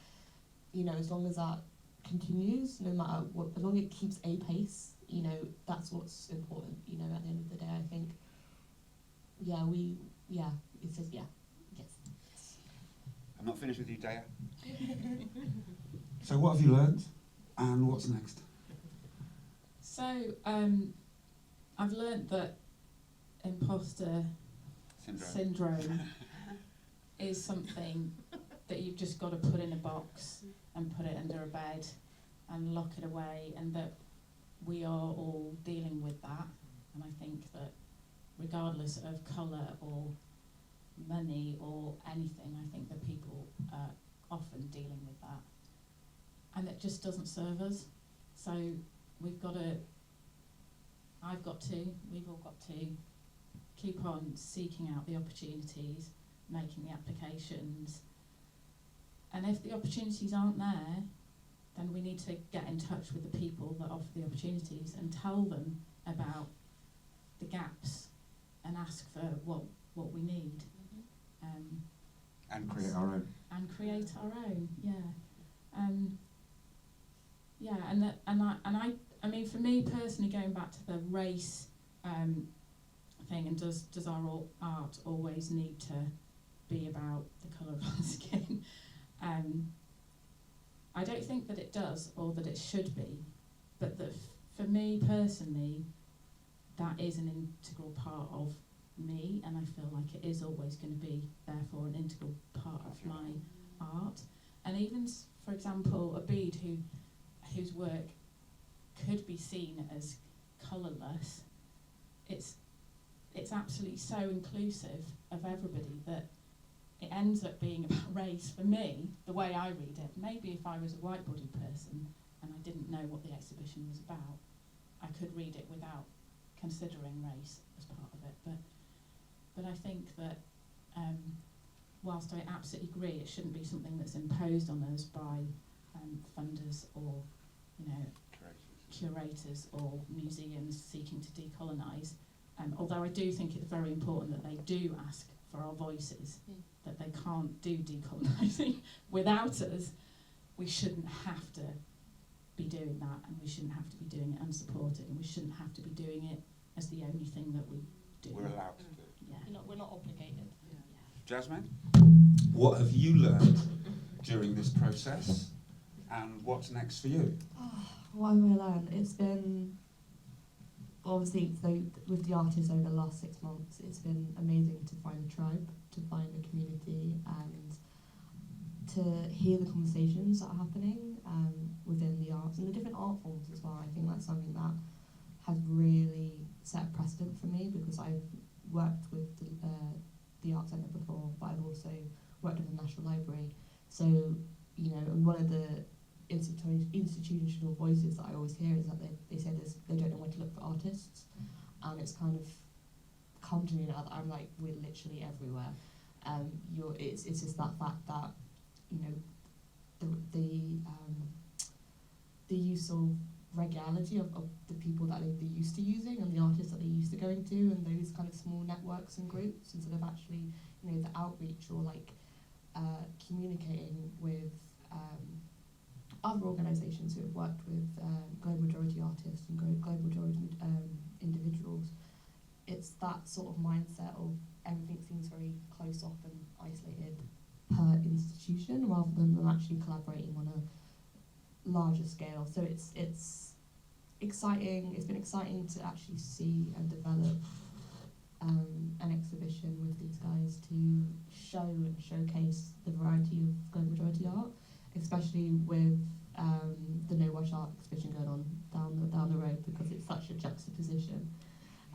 you know, as long as that continues, no matter what, as long as it keeps a pace, you know, that's what's important. You know, at the end of the day, I think, it says yes. I'm not finished with you, Daya. So what have you learned, and what's next? So I've learnt that imposter syndrome is something that you've just got to put in a box and put it under a bed and lock it away, and that we are all dealing with that. And I think that regardless of colour or money or anything. I think that people are often dealing with that, and it just doesn't serve us. So we've got to, we've all got to keep on seeking out the opportunities, making the applications, and if the opportunities aren't there, then we need to get in touch with the people that offer the opportunities and tell them about the gaps and ask for what we need. And create our own. And create our own, yeah. Yeah, I mean, for me personally, going back to the race thing, and does our art always need to be about the colour of our skin? I don't think that it does, or that it should be, but that for me personally, that is an integral part of me, and I feel like it is always going to be, therefore, an integral part of my art. And even, for example, a bead whose work could be seen as colourless, it's absolutely so inclusive of everybody that it ends up being about race for me, the way I read it. Maybe if I was a white-bodied person and I didn't know what the exhibition was about, I could read it without considering race as part of it. But I think that whilst I absolutely agree it shouldn't be something that's imposed on us by funders or, curators or museums seeking to decolonise, although I do think it's very important that they do ask for our voices, that they can't do decolonising without us. We shouldn't have to be doing that, and we shouldn't have to be doing it unsupported, and we shouldn't have to be doing it as the only thing that we do. We're allowed to do. Yeah. We're not obligated. Jasmine, what have you learned during this process, and what's next for you? What have I learned? It's been, obviously, with the artists over the last 6 months, it's been amazing to find a tribe, to find a community, and to hear the conversations that are happening within the arts and the different art forms as well. I think that's something that has really set a precedent for me, because I've worked with the Art Centre before, but I've also worked with the National Library. So, and one of the institutional voices that I always hear is that they say they don't know where to look for artists, and it's kind of come to me now that I'm like, we're literally everywhere. It's just that fact that the use of regularity of the people that they're used to using and the artists that they're used to going to, and those kind of small networks and groups, instead of actually the outreach or communicating with other organisations who have worked with global majority artists and global majority individuals. It's that sort of mindset of everything seems very close off and isolated per institution, rather than them actually collaborating on a larger scale. So it's exciting. It's been exciting to actually see and develop an exhibition with these guys to show and showcase the variety of global majority art, especially with the No Wash Art exhibition going on down the road, because it's such a juxtaposition.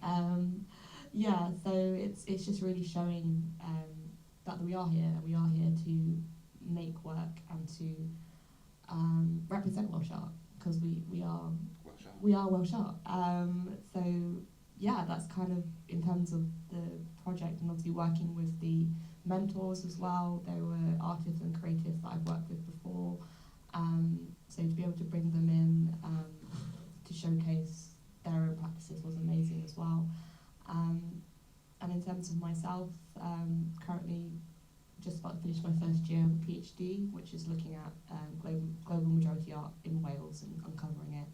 So it's just really showing that we are here, and we are here to make work and to represent Welsh art, because we are Welsh art. That's kind of in terms of the project, and obviously working with the mentors as well. There were artists and creatives that I've worked with before, so to be able to bring them in to showcase their own practices was amazing as well. And in terms of myself, currently just about to finish my first year of a PhD, which is looking at global majority art in Wales and uncovering it.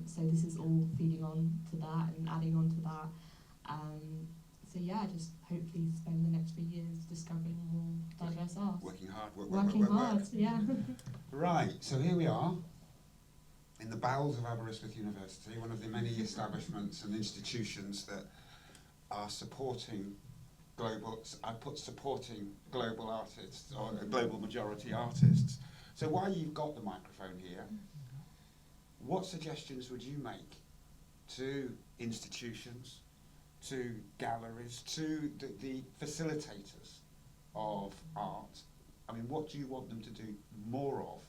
So this is all feeding on to that and adding on to that. Just hopefully spend the next few years discovering more diverse art. Working hard, Working hard, yeah. Right, so here we are, in the bowels of Aberystwyth University, one of the many establishments and institutions that are supporting supporting global artists, or global majority artists. So while you've got the microphone here, what suggestions would you make to institutions, to galleries, to the facilitators of art. I mean, what do you want them to do more of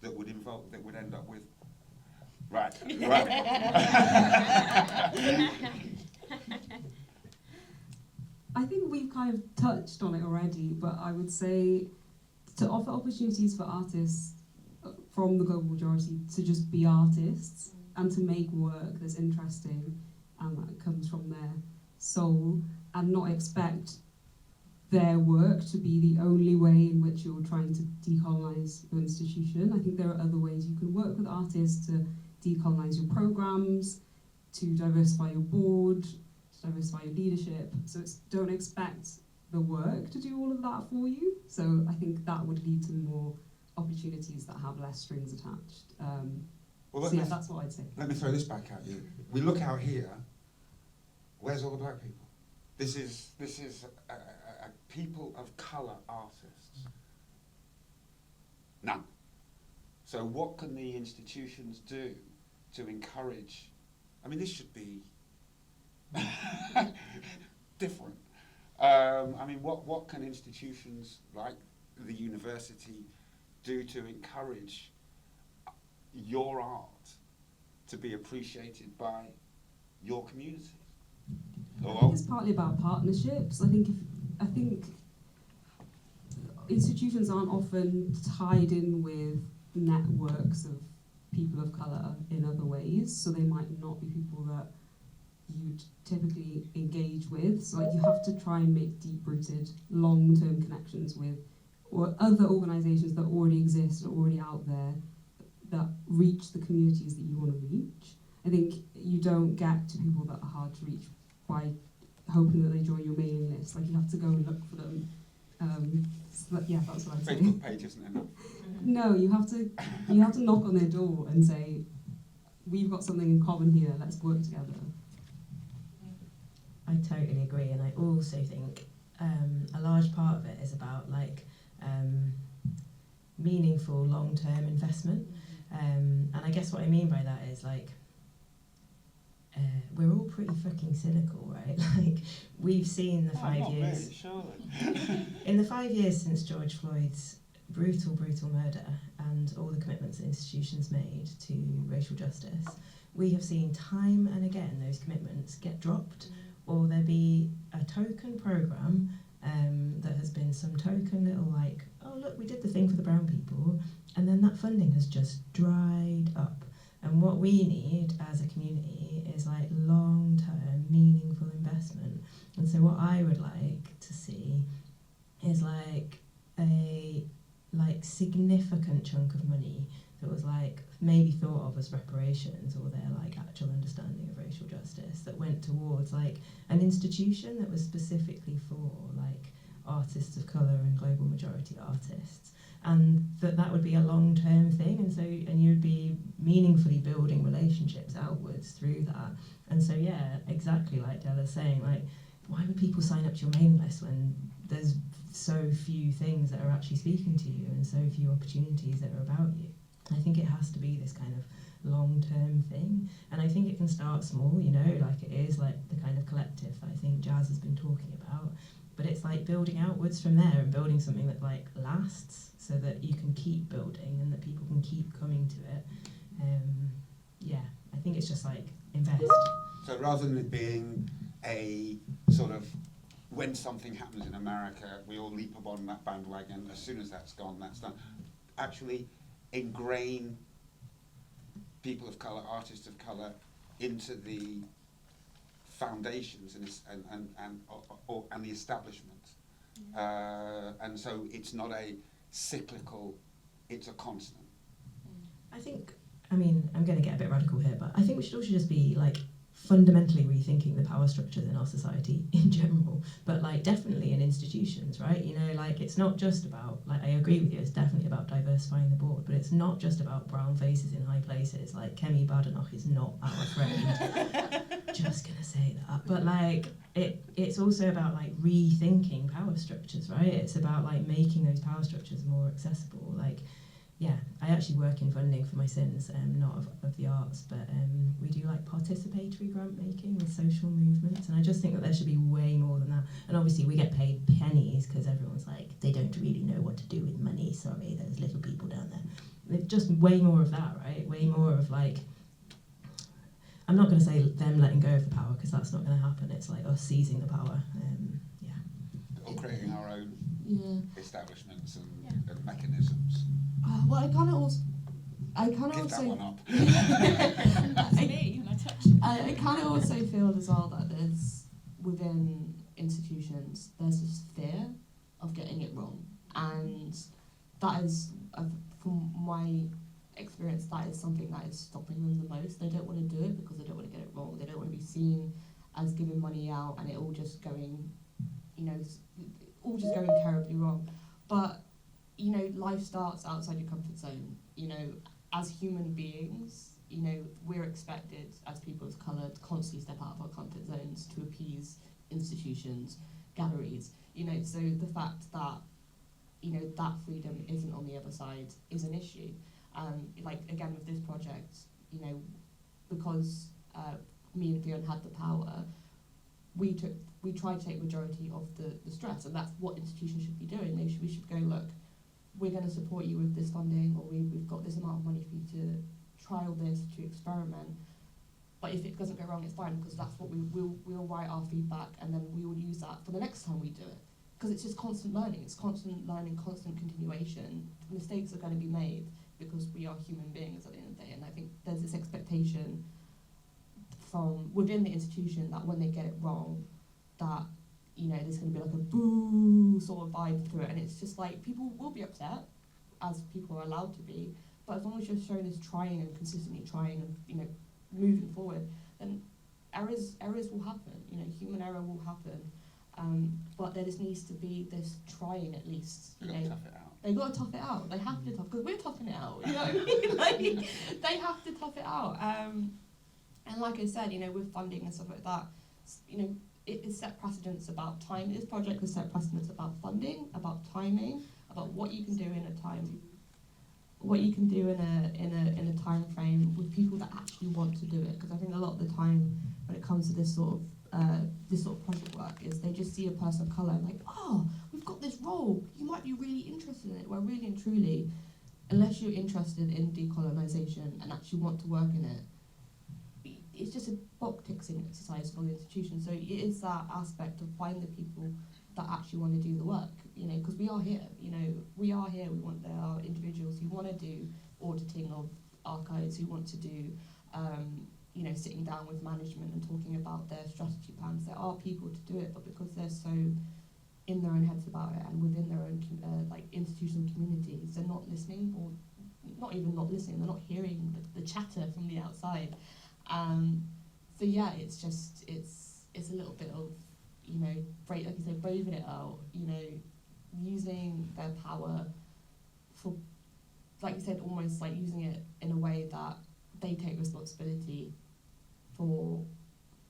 that would end up with? Right. I think we've kind of touched on it already, but I would say to offer opportunities for artists from the global majority to just be artists and to make work that's interesting and that comes from their soul, and not expect their work to be the only way in which you're trying to decolonise your institution. I think there are other ways you can work with artists to decolonise your programmes, to diversify your board, to diversify your leadership. So don't expect the work to do all of that for you. So I think that would lead to more opportunities that have less strings attached. So yeah, that's what I'd say. Let me throw this back at you. We look out here. Where's all the black people? This is a people of colour artists. None. So what can the institutions do to encourage? I mean, this should be different. I mean, what can institutions like the university do to encourage your art to be appreciated by your communities? I think it's partly about partnerships. I think institutions aren't often tied in with networks of people of colour in other ways, so they might not be people that you'd typically engage with. So like, you have to try and make deep-rooted, long-term connections with or other organisations that already exist, are already out there, that reach the communities that you want to reach. I think you don't get to people that are hard to reach by hoping that they join your mailing list. Like, you have to go and look for them. So yeah, that's what I'd say. Facebook page isn't enough. No, you have to knock on their door and say, we've got something in common here, let's work together. I totally agree, and I also think a large part of it is about meaningful long-term investment. And I guess what I mean by that is we're all pretty fucking cynical, right? Like, we've seen the 5 years. Me, surely. In the 5 years since George Floyd's brutal murder and all the commitments that institutions made to racial justice, we have seen time and again those commitments get dropped, or there be a token programme that has been some token little oh look, we did the thing for the brown people, and then that funding has just dried up. And what we need as a community is long-term, meaningful investment. And so what I would like to see is a significant chunk of money that was maybe thought of as reparations, or their actual understanding of racial justice, that went towards an institution that was specifically for artists of colour and global majority artists, and that would be a long-term thing, and you'd be meaningfully building relationships outwards through that. And so yeah, exactly like Della's saying, why would people sign up to your mailing list when there's so few things that are actually speaking to you and so few opportunities that are about you? I think it has to be this kind of long-term thing, and I think it can start small, it is the kind of collective that I think Jazz has been talking about, but it's building outwards from there and building something that lasts, so that you can keep building and that people can keep coming to it. Yeah, I think it's just invest. So rather than it being a sort of, when something happens in America, we all leap upon that bandwagon, as soon as that's gone, that's done. Actually ingrain people of colour, artists of colour, into the foundations and the establishment. And so it's not a cyclical, it's a constant. I'm going to get a bit radical here, but I think we should also just be fundamentally rethinking the power structures in our society in general, but definitely in institutions, right? It's not just about, I agree with you, it's definitely about diversifying the board, but it's not just about brown faces in high places. Kemi Badenoch is not our friend. Just gonna say that. But it's also about rethinking power structures, right? It's about making those power structures more accessible. yeah, I actually work in funding for my sins, not of the arts, but we do like participatory grant making with social movements, and I just think that there should be way more than that. And obviously we get paid pennies because everyone's like, they don't really know what to do with money, sorry, there's little people down there. Just way more of that, right? Way more of like, I'm not going to say them letting go of the power because that's not going to happen. It's like us seizing the power. Or creating our own establishments and, Yeah. and mechanisms. Well, I kind of also Give that one up. That's me, and I touch it. I kind of also feel as well that there's, within institutions, there's this fear of getting it wrong. And that is, from my experience, that is something that is stopping them the most. They don't want to do it because they don't want to get it wrong. They don't want to be seen as giving money out and it all just going, all just going terribly wrong. But, life starts outside your comfort zone. As human beings, we're expected as people of colour to constantly step out of our comfort zones to appease institutions, galleries. So the fact that, that freedom isn't on the other side is an issue. Again, with this project, because me and Ffion had the power, we tried to take majority of the stress, and that's what institutions should be doing. We should go, look, we're going to support you with this funding, or we've got this amount of money for you to trial this, to experiment. But if it doesn't go wrong, it's fine, because that's what we'll write our feedback, and then we will use that for the next time we do it. Because it's just constant learning. It's constant learning, constant continuation. Mistakes are going to be made because we are human beings at the end of the day. And I think there's this expectation from within the institution that when they get it wrong, that there's going to be like a boo sort of vibe through it, and it's just like people will be upset, as people are allowed to be. But as long as you're showing this trying and consistently trying and moving forward, then errors will happen. Human error will happen. But there just needs to be this trying at least. You've got to tough it out. They've got to tough it out. They have to tough, because we're toughing it out. You know what I mean? They have to tough it out. And like I said, with funding and stuff like that, it has set precedents about time. This project has set precedents about funding, about timing, about what you can do in a time, what you can do in a time frame with people that actually want to do it. Because I think a lot of the time when it comes to this sort of project work, is they just see a person of colour and like, oh, we've got this role, you might be really interested in it. Well, really and truly, unless you're interested in decolonisation and actually want to work in it, it's just a box ticking exercise for the institution. So it is that aspect of finding the people that actually want to do the work, because we are here, we are here. There are individuals who want to do auditing of archives, who want to do, sitting down with management and talking about their strategy plans. There are people to do it, but because they're so in their own heads about it and within their own institutional communities, they're not listening, or not even not listening, they're not hearing the chatter from the outside. So yeah, it's a little bit of, like you say, braving it out, using their power for, like you said, almost like using it in a way that they take responsibility for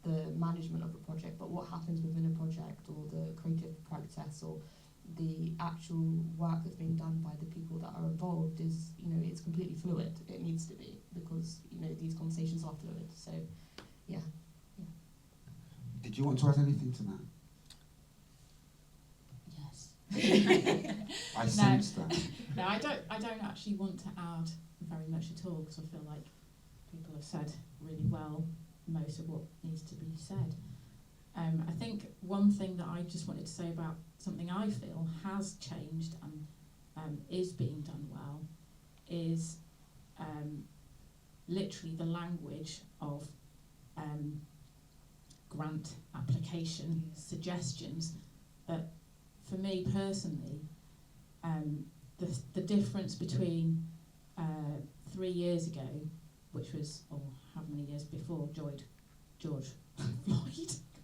the management of a project, but what happens within a project, or the creative process, or the actual work that's being done by the people that are involved is, it's completely fluid. It needs to be, because, these conversations are fluid. So, yeah. Did you want to add anything to that? Yes. I sense that. No, I don't actually want to add very much at all, because I feel like people have said really well most of what needs to be said. I think one thing that I just wanted to say about something I feel has changed and is being done well is literally the language of grant application suggestions. That for me personally, the difference between 3 years ago, which was, or how many years before George Floyd,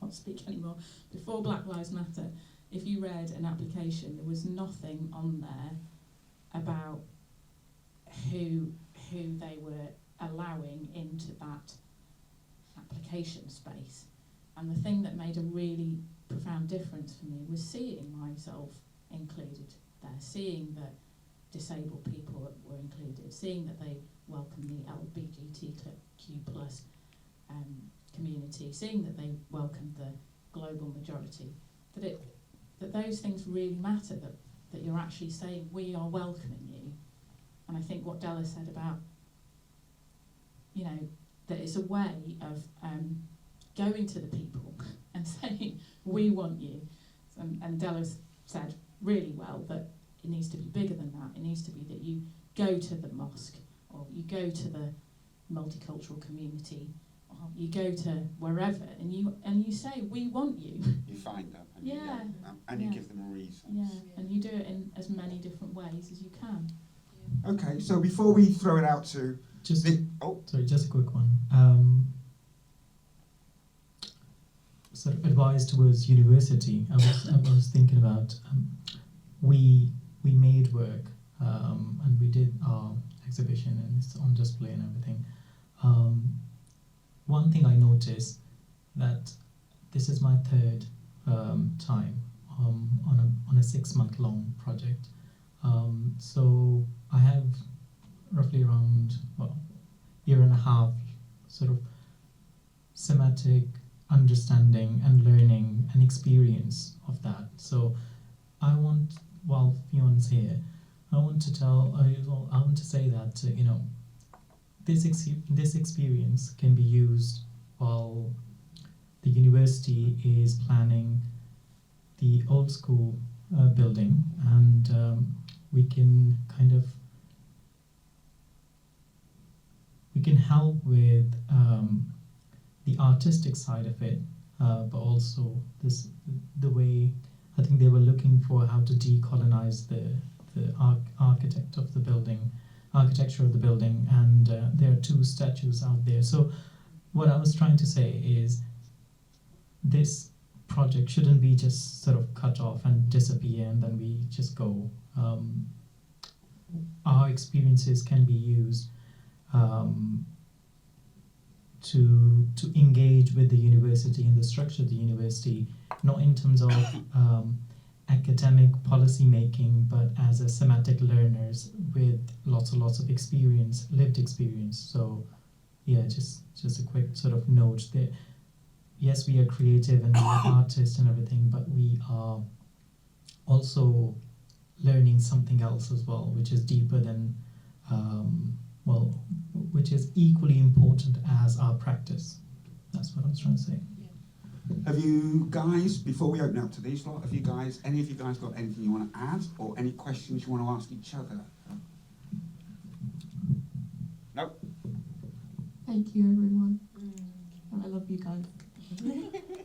can't speak anymore, before Black Lives Matter, if you read an application, there was nothing on there about who they were allowing into that application space. And the thing that made a really profound difference for me was seeing myself included there, seeing that disabled people that were included, seeing that they welcomed the LGBTQ plus community, seeing that they welcomed the global majority, that those things really matter, that you're actually saying we are welcoming you. And I think what Della said about, you know, that it's a way of going to the people and saying we want you. And Della said really well that it needs to be bigger than that. It needs to be that you go to the mosque, or you go to the multicultural community, or you go to wherever, and you say we want you. You find them, and Yeah. you get them, and you give them reasons. Yeah, and you do it in as many different ways as you can. Okay, so before we throw it out to Just the just a quick one. Sort of advice towards university. I was thinking about we made work and we did our exhibition and it's on display and everything. One thing I noticed that this is my third time on a 6-month long project. So I have roughly around year and a half sort of semantic understanding and learning and experience of that. So I want, while Fion's here, I want to say that you know, this experience can be used while the university is planning the old school building, and we can help with the artistic side of it, but also the way I think they were looking for how to decolonize the architecture of the building, and there are 2 statues out there. So what I was trying to say is this project shouldn't be just sort of cut off and disappear and then we just go. Our experiences can be used to engage with the university and the structure of the university, not in terms of academic policy making, but as a semantic learners with lots of experience, lived experience. So yeah, just a quick sort of note that yes, we are creative and we are artists and everything, but we are also learning something else as well, which is deeper than which is equally important as our practice. That's what I was trying to say. Have you guys, before we open up to these lot, any of you guys got anything you want to add, or any questions you want to ask each other? No? Thank you, everyone. And I love you guys.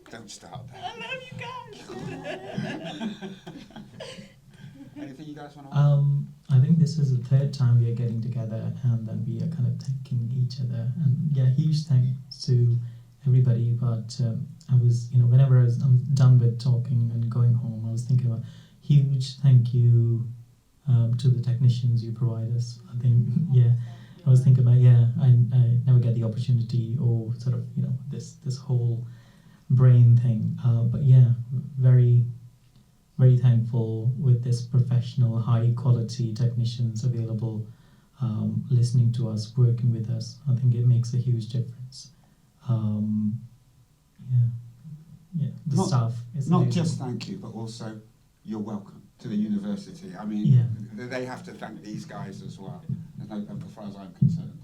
Don't start there. I love you guys. Anything you guys want to add? I think this is the 3rd time we are getting together, and then we are kind of thanking each other. And yeah, huge thanks to everybody. But I was, whenever I'm done with talking and going home, I was thinking about huge thank you to the technicians you provide us. I think, I was thinking about, I never get the opportunity, or sort of, this whole brain thing. But yeah, very, very thankful with this professional, high quality technicians available, listening to us, working with us. I think it makes a huge difference. The staff is not amazing. just thank you, but also you're welcome to the university. I mean, they have to thank these guys as well, as far as I'm concerned.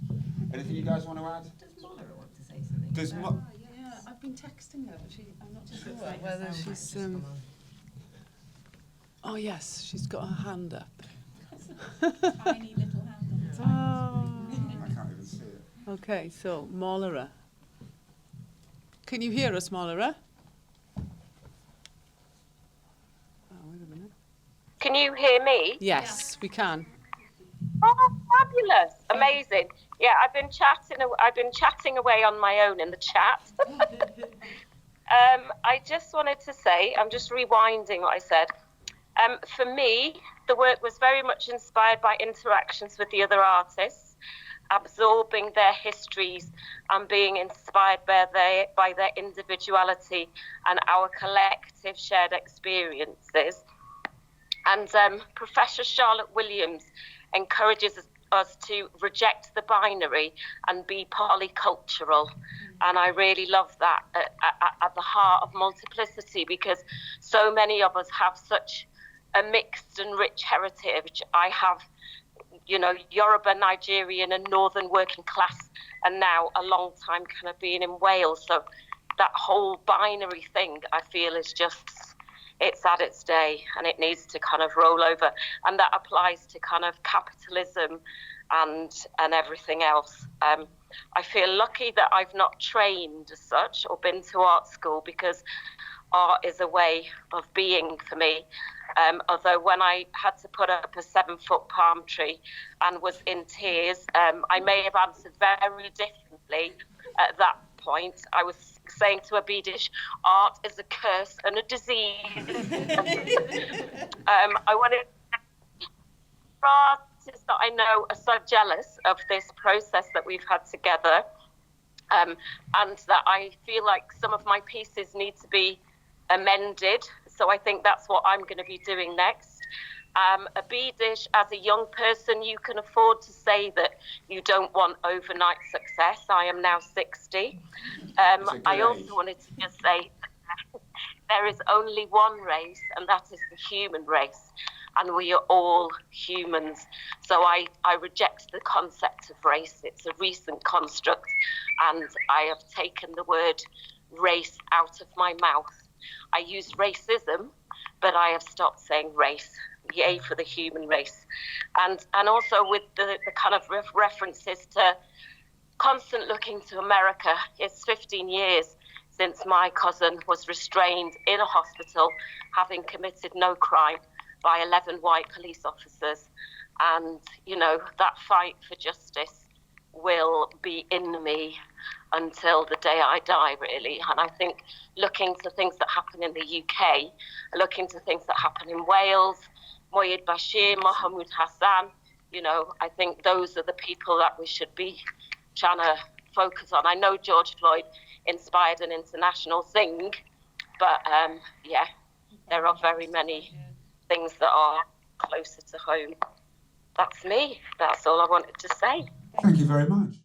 Anything you guys want to add? Does Mola want to say something? I've been texting her, but I'm not too sure Like whether the sound might she's. just come on. Oh yes, she's got her hand up. Tiny little hand on I can't even see it. Okay, so Molara. Can you hear us, Molara? Oh, wait a minute. Can you hear me? Yes, we can. Oh, fabulous! Amazing. Yeah, I've been chatting away on my own in the chat. I just wanted to say, I'm just rewinding what I said. For me, the work was very much inspired by interactions with the other artists, absorbing their histories and being inspired by their individuality and our collective shared experiences. And Professor Charlotte Williams encourages us to reject the binary and be polycultural. And I really love that at the heart of multiplicity, because so many of us have such a mixed and rich heritage. I have, you know, Yoruba, Nigerian and Northern working class, and now a long time kind of being in Wales. So that whole binary thing, I feel, is just, it's at its day and it needs to kind of roll over. And that applies to kind of capitalism and everything else. I feel lucky that I've not trained as such or been to art school, because art is a way of being for me. Although when I had to put up a 7-foot palm tree and was in tears, I may have answered very differently at that point. I was saying to a Bedish, art is a curse and a disease. I wanted artists that I know are so jealous of this process that we've had together, and that I feel like some of my pieces need to be amended. So I think that's what I'm going to be doing next. A Bedish, as a young person, you can afford to say that you don't want overnight success. I am now 60. I also wanted to just say there is only one race, and that is the human race. And we are all humans. So I reject the concept of race. It's a recent construct, and I have taken the word race out of my mouth. I use racism, but I have stopped saying race. Yay for the human race. And also with the kind of references to constant looking to America. It's 15 years since my cousin was restrained in a hospital, having committed no crime, by 11 white police officers. And, you know, that fight for justice will be in me until the day I die, really. And I think looking to things that happen in the UK, looking to things that happen in Wales, Moyed Bashir, Mohamed Hassan, you know, I think those are the people that we should be trying to focus on. I know George Floyd inspired an international thing, but yeah, there are very many things that are closer to home. That's me. That's all I wanted to say. Thank you very much.